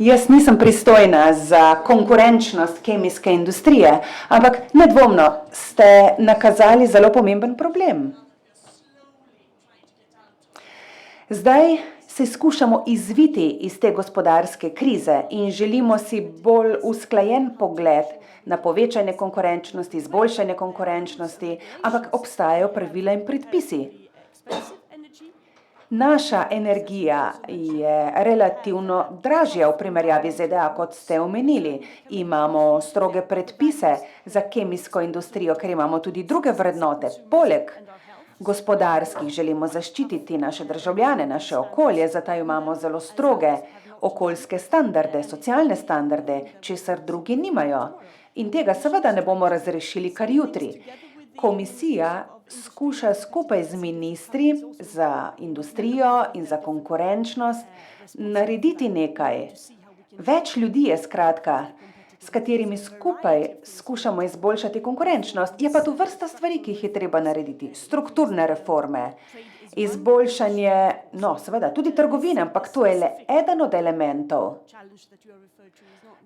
Jaz nisem pristojna za konkurenčnost kemijske industrije, ampak nedvomno ste nakazali zelo pomemben problem. Zdaj se skušamo izviti iz te gospodarske krize in želimo si bolj usklajen pogled na povečanje konkurenčnosti, izboljšanje konkurenčnosti, ampak obstajajo pravila in predpisi. Naša energija je relativno dražja v primerjavi z ZDA, kot ste omenili. Imamo stroge predpise za kemijsko industrijo, ker imamo tudi druge vrednote. Poleg gospodarskih želimo zaščititi naše državljane, naše okolje, zato imamo zelo stroge okoljske standarde, socialne standarde, česar drugi nimajo. In tega seveda ne bomo razrešili kar jutri. Komisija skuša skupaj z ministri za industrijo in za konkurenčnost narediti nekaj. Več ljudi je skratka, s katerimi skupaj skušamo izboljšati konkurenčnost. Je pa tu vrsta stvari, ki jih je treba narediti. Strukturne reforme, izboljšanje, no, seveda, tudi trgovine, ampak to je le eden od elementov.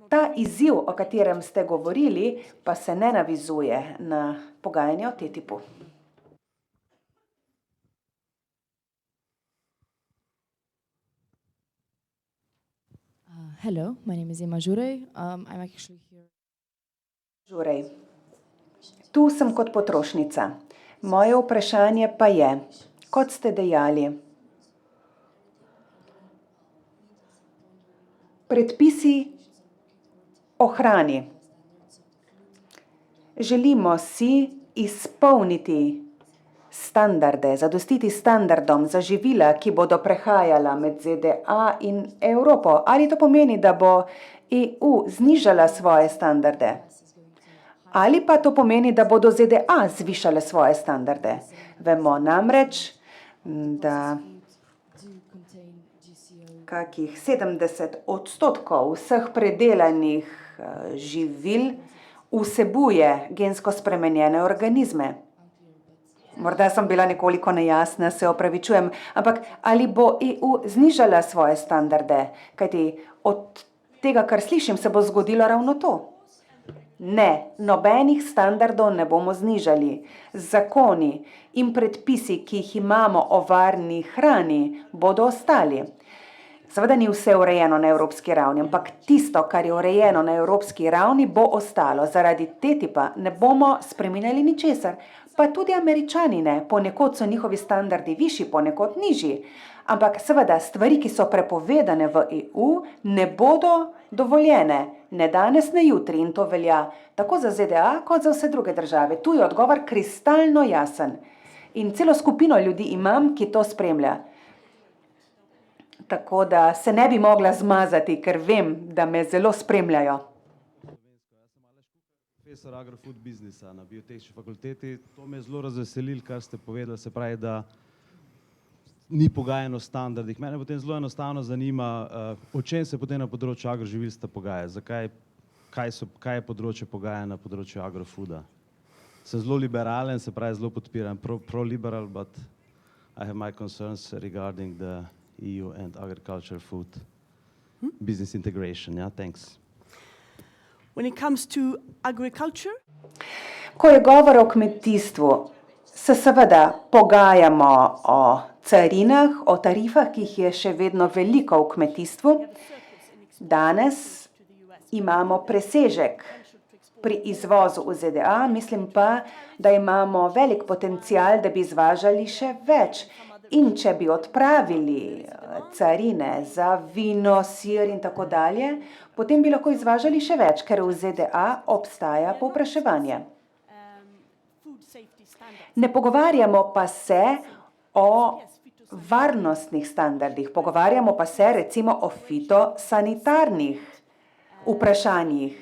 Ta izziv, o katerem ste govorili, pa se ne navizuje na pogajanje o TTIP-u. Hello, my name is Emma Žurej. I'm actually here. Žurej. Tu sem kot potrošnica. Moje vprašanje pa je, kot ste dejali, predpisi o hrani. Želimo si izpolniti standarde, zadostiti standardom za živila, ki bodo prehajala med ZDA in Evropo. Ali to pomeni, da bo EU znižala svoje standarde? Ali pa to pomeni, da bodo ZDA zvišale svoje standarde? Vemo namreč, da kakih 70% vseh predelanih živil vsebuje gensko spremenjene organizme. Morda sem bila nekoliko nejasna, se opravičujem, ampak ali bo EU znižala svoje standarde? Kajti od tega, kar slišim, se bo zgodilo ravno to. Ne, nobenih standardov ne bomo znižali. Zakoni in predpisi, ki jih imamo o varni hrani, bodo ostali. Seveda ni vse urejeno na evropski ravni, ampak tisto, kar je urejeno na evropski ravni, bo ostalo. Zaradi TTIP-a ne bomo spreminjali ničesar. Pa tudi Američani ne, ponekod so njihovi standardi višji, ponekod nižji. Ampak seveda stvari, ki so prepovedane v EU, ne bodo dovoljene, ne danes, ne jutri, in to velja tako za ZDA, kot za vse druge države. Tu je odgovor kristalno jasen. In celo skupino ljudi imam, ki to spremlja. Tako da se ne bi mogla zmazati, ker vem, da me zelo spremljajo. Profesor agrofood biznisa na biotehnični fakulteti, to me je zelo razveselilo, kar ste povedali, se pravi, da ni pogajanj o standardih. Mene potem zelo enostavno zanima, o čem se potem na področju agroživilstva pogaja, kaj je področje pogajanja na področju agrofooda. Sem zelo liberalen, se pravi, zelo podpiram pro-liberal, but I have my concerns regarding the EU and agriculture food business integration. Yeah, thanks. When it comes to agriculture, ko je govor o kmetijstvu, se seveda pogajamo o carinah, o tarifah, ki jih je še vedno veliko v kmetijstvu. Danes imamo presežek pri izvozu v ZDA, mislim pa, da imamo velik potencial, da bi izvažali še več. In če bi odpravili carine za vino, sir in tako dalje, potem bi lahko izvažali še več, ker v ZDA obstaja povpraševanje. Ne pogovarjamo pa se o varnostnih standardih, pogovarjamo pa se recimo o fitosanitarnih vprašanjih,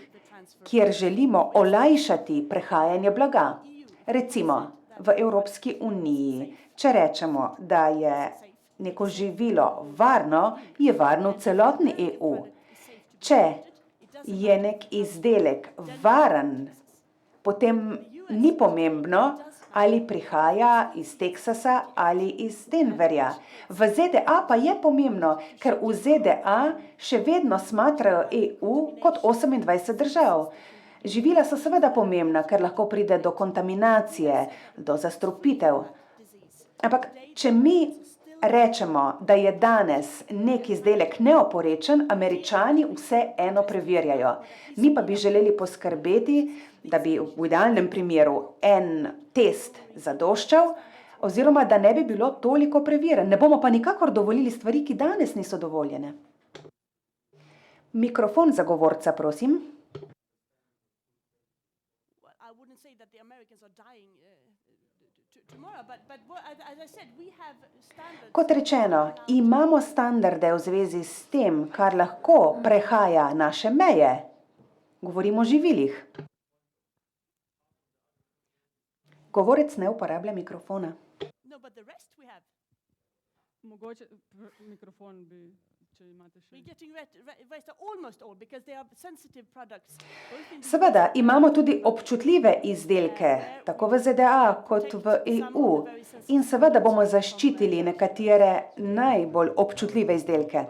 kjer želimo olajšati prehajanje blaga. Recimo v Evropski uniji, če rečemo, da je neko živilo varno, je varno v celotni EU. Če je nek izdelek varen, potem ni pomembno, ali prihaja iz Teksasa ali iz Denverja. V ZDA pa je pomembno, ker v ZDA še vedno smatrajo EU kot 28 držav. Živila so seveda pomembna, ker lahko pride do kontaminacije, do zastrupitev. Ampak, če mi rečemo, da je danes nek izdelek neoporečen, Američani vseeno preverjajo. Mi pa bi želeli poskrbeti, da bi v idealnem primeru en test zadoščal, oziroma da ne bi bilo toliko preverjanj. Ne bomo pa nikakor dovolili stvari, ki danes niso dovoljene. Mikrofon za govorca, prosim. Kot rečeno, imamo standarde v zvezi s tem, kar lahko prehaja naše meje. Govorimo o živilih. Govorec ne uporablja mikrofona. Mogoče mikrofon bi Seveda, imamo tudi občutljive izdelke, tako v ZDA kot v EU. In seveda bomo zaščitili nekatere najbolj občutljive izdelke.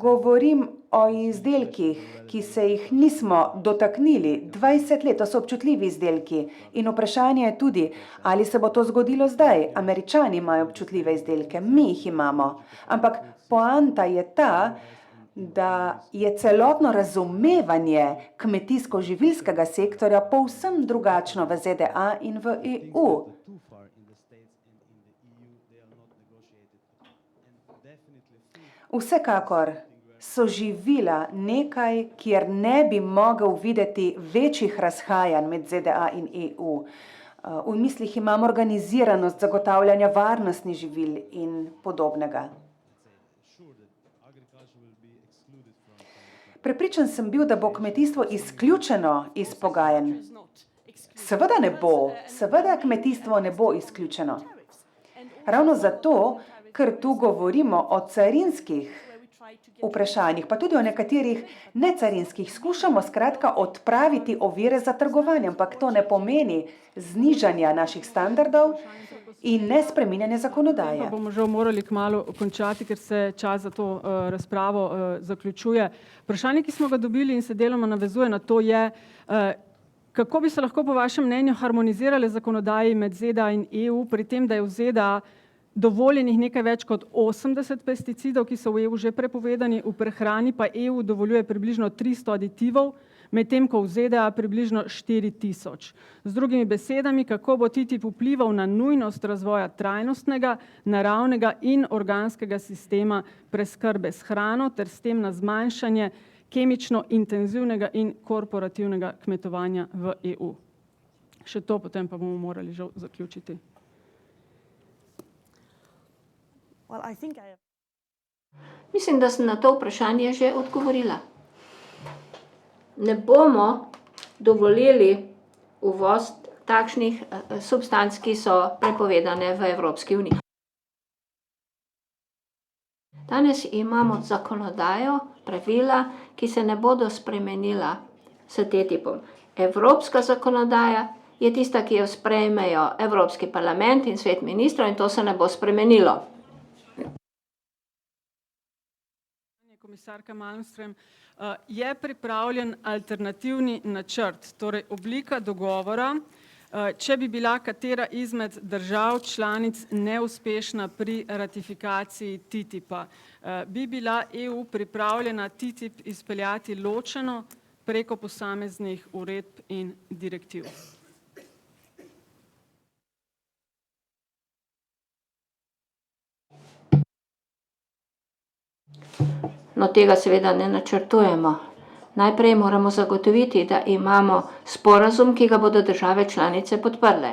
Govorim o izdelkih, ki se jih nismo dotaknili 20 let, to so občutljivi izdelki. In vprašanje je tudi, ali se bo to zgodilo zdaj. Američani imajo občutljive izdelke, mi jih imamo. Ampak poanta je ta, da je celotno razumevanje kmetijsko-živilskega sektorja povsem drugačno v ZDA in v EU. Vsekakor so živila nekaj, kjer ne bi mogel videti večjih razhajanj med ZDA in EU. V mislih imam organiziranost zagotavljanja varnosti živil in podobnega. Prepričan sem bil, da bo kmetijstvo izključeno iz pogajanj. Seveda ne bo, seveda kmetijstvo ne bo izključeno. Ravno zato, ker tu govorimo o carinskih vprašanjih, pa tudi o nekaterih necarinskih, skušamo skratka odpraviti ovire za trgovanje, ampak to ne pomeni znižanja naših standardov in ne spreminjanja zakonodaje. Pa bomo žal morali kmalu končati, ker se čas za to razpravo zaključuje. Vprašanje, ki smo ga dobili in se deloma navezuje na to, je, kako bi se lahko po vašem mnenju harmonizirale zakonodaji med ZDA in EU, pri tem, da je v ZDA dovoljenih nekaj več kot 80 pesticidov, ki so v EU že prepovedani, v prehrani pa EU dovoljuje približno 300 aditivov, medtem ko v ZDA približno 4000. Z drugimi besedami, kako bo TTIP vplival na nujnost razvoja trajnostnega, naravnega in organskega sistema preskrbe s hrano ter s tem na zmanjšanje kemično intenzivnega in korporativnega kmetovanja v EU. Še to, potem pa bomo morali žal zaključiti. Mislim, da sem na to vprašanje že odgovorila. Ne bomo dovolili uvoz takšnih substanc, ki so prepovedane v Evropski uniji. Danes imamo zakonodajo, pravila, ki se ne bodo spremenila s TTIP-om. Evropska zakonodaja je tista, ki jo sprejmejo Evropski parlament in svet ministrov, in to se ne bo spremenilo. Komisarka Malmström, je pripravljen alternativni načrt, torej oblika dogovora, če bi bila katera izmed držav članic neuspešna pri ratifikaciji TTIP-a. Bi bila EU pripravljena TTIP izpeljati ločeno preko posameznih uredb in direktiv? No, tega seveda ne načrtujemo. Najprej moramo zagotoviti, da imamo sporazum, ki ga bodo države članice podprle.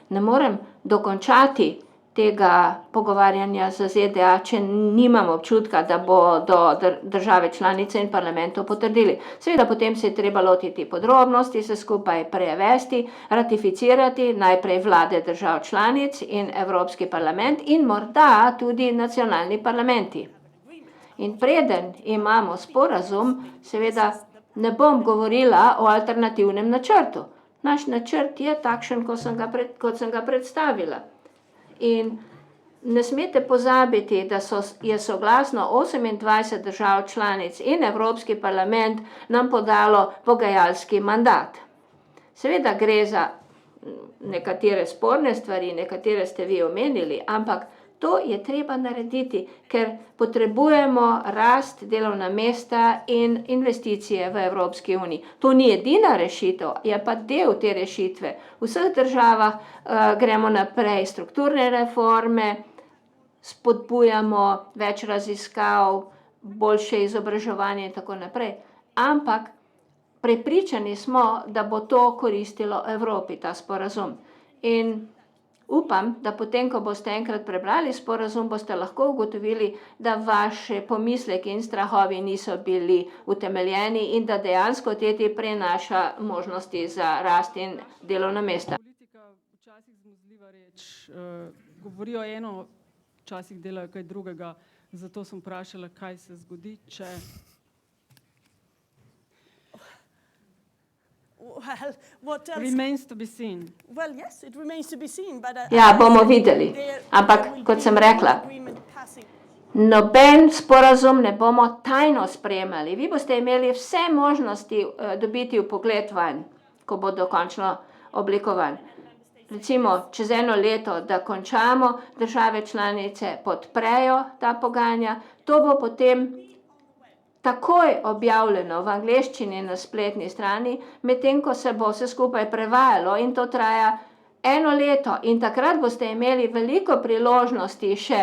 Ne morem dokončati tega pogovarjanja z ZDA, če nimam občutka, da bodo države članice in parlamentov potrdili. Seveda potem se je treba lotiti podrobnosti, se skupaj prevesti, ratificirati najprej vlade držav članic in Evropski parlament in morda tudi nacionalni parlamenti. In preden imamo sporazum, seveda ne bom govorila o alternativnem načrtu. Naš načrt je takšen, kot sem ga predstavila. In ne smete pozabiti, da je soglasno 28 držav članic in Evropski parlament nam podalo pogajalski mandat. Seveda gre za nekatere sporne stvari, nekatere ste vi omenili, ampak to je treba narediti, ker potrebujemo rast, delovna mesta in investicije v Evropski uniji. To ni edina rešitev, je pa del te rešitve. V vseh državah gremo naprej, strukturne reforme, spodbujamo več raziskav, boljše izobraževanje in tako naprej. Ampak prepričani smo, da bo to koristilo Evropi, ta sporazum. In upam, da potem, ko boste enkrat prebrali sporazum, boste lahko ugotovili, da vaše pomisleki in strahovi niso bili utemeljeni in da dejansko TTIP prinaša možnosti za rast in delovna mesta. včasih zmuzljiva reč. Govorijo eno, včasih delajo kaj drugega, zato sem vprašala, kaj se zgodi, če... Well, what else? Remains to be seen. Well, yes, it remains to be seen, but Ja, bomo videli. Ampak, kot sem rekla, noben sporazum ne bomo tajno sprejemali. Vi boste imeli vse možnosti dobiti vpogled vanj, ko bo dokončno oblikovan. Recimo, čez 1 leto, da končamo, države članice podprejo ta pogajanja, to bo potem takoj objavljeno v angleščini na spletni strani, medtem ko se bo vse skupaj prevajalo in to traja 1 leto. In takrat boste imeli veliko priložnosti še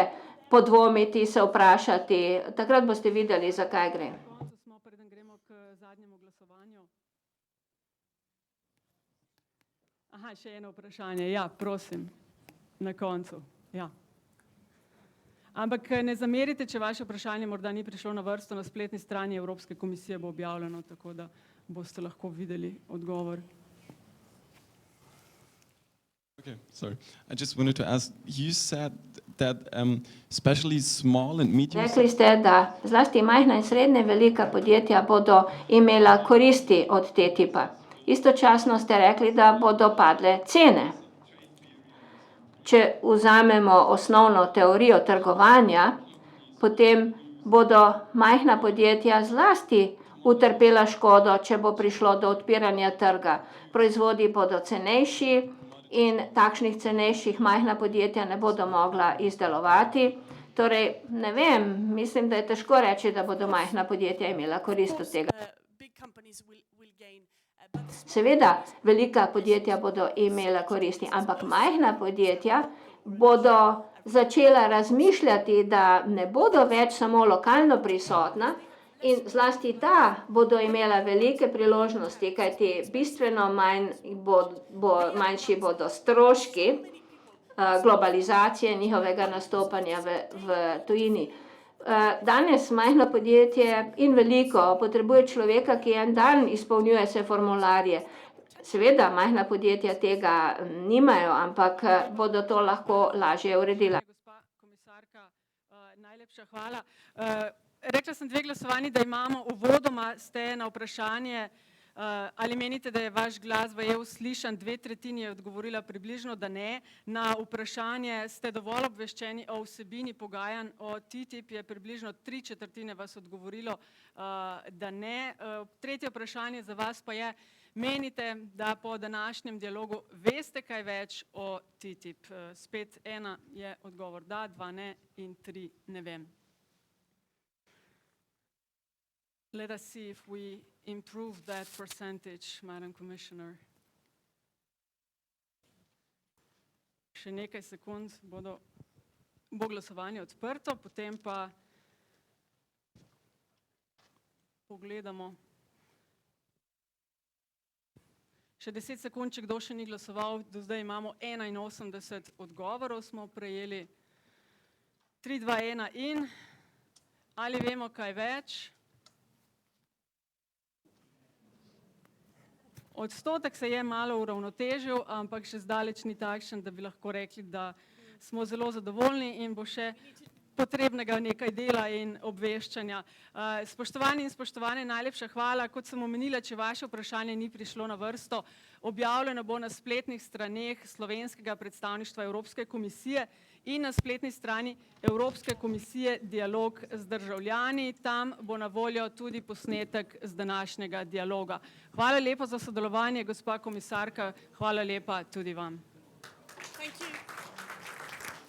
podvomiti, se vprašati, takrat boste videli, zakaj gre. Preden gremo k zadnjemu glasovanju. Aha, še eno vprašanje. Ja, prosim, na koncu. Ja. Ampak ne zamerite, če vaše vprašanje morda ni prišlo na vrsto, na spletni strani Evropske komisije bo objavljeno, tako da boste lahko videli odgovor. Okay, sorry. I just wanted to ask, you said that especially small and medium... Rekli ste, da zlasti majhna in srednje velika podjetja bodo imela koristi od TTIP-a. Istočasno ste rekli, da bodo padle cene. Če vzamemo osnovno teorijo trgovanja, potem bodo majhna podjetja zlasti utrpela škodo, če bo prišlo do odpiranja trga. Proizvodi bodo cenejši in takšnih cenejših majhna podjetja ne bodo mogla izdelovati. Torej, ne vem, mislim, da je težko reči, da bodo majhna podjetja imela korist od tega. Seveda, velika podjetja bodo imela koristi, ampak majhna podjetja bodo začela razmišljati, da ne bodo več samo lokalno prisotna in zlasti ta bodo imela velike priložnosti, kajti bistveno manjši bodo stroški globalizacije njihovega nastopanja v tujini. Danes majhno podjetje in veliko potrebuje človeka, ki en dan izpolnjuje vse formularje. Seveda, majhna podjetja tega nimajo, ampak bodo to lahko lažje uredila. Gospa komisarka, najlepša hvala. Rekla sem 2 glasovanji, da imamo uvodoma, ste na vprašanje, ali menite, da je vaš glas v EU slišan, 2/3 je odgovorila približno, da ne. Na vprašanje, ste dovolj obveščeni o vsebini pogajanj o TTIP, je približno 3/4 vas odgovorilo, da ne. Tretje vprašanje za vas pa je, menite, da po današnjem dialogu veste kaj več o TTIP? Spet 1 je odgovor da, 2 ne in 3 ne vem. Let us see if we improve that percentage, Madam Commissioner. Še nekaj sekund bo glasovanje odprto, potem pa pogledamo. Še 10 sekund, če kdo še ni glasoval, do zdaj imamo 81 odgovorov, smo prejeli. 3, 2, 1 in ali vemo kaj več? Odstotek se je malo uravnotežil, ampak še zdaleč ni takšen, da bi lahko rekli, da smo zelo zadovoljni in bo še potrebnega nekaj dela in obveščanja. Spoštovani in spoštovane, najlepša hvala. Kot sem omenila, če vaše vprašanje ni prišlo na vrsto, objavljeno bo na spletnih straneh slovenskega predstavništva Evropske komisije in na spletni strani Evropske komisije Dialog z državljani. Tam bo na voljo tudi posnetek z današnjega dialoga. Hvala lepa za sodelovanje, gospa komisarka. Hvala lepa tudi vam.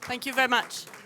Thank you very much.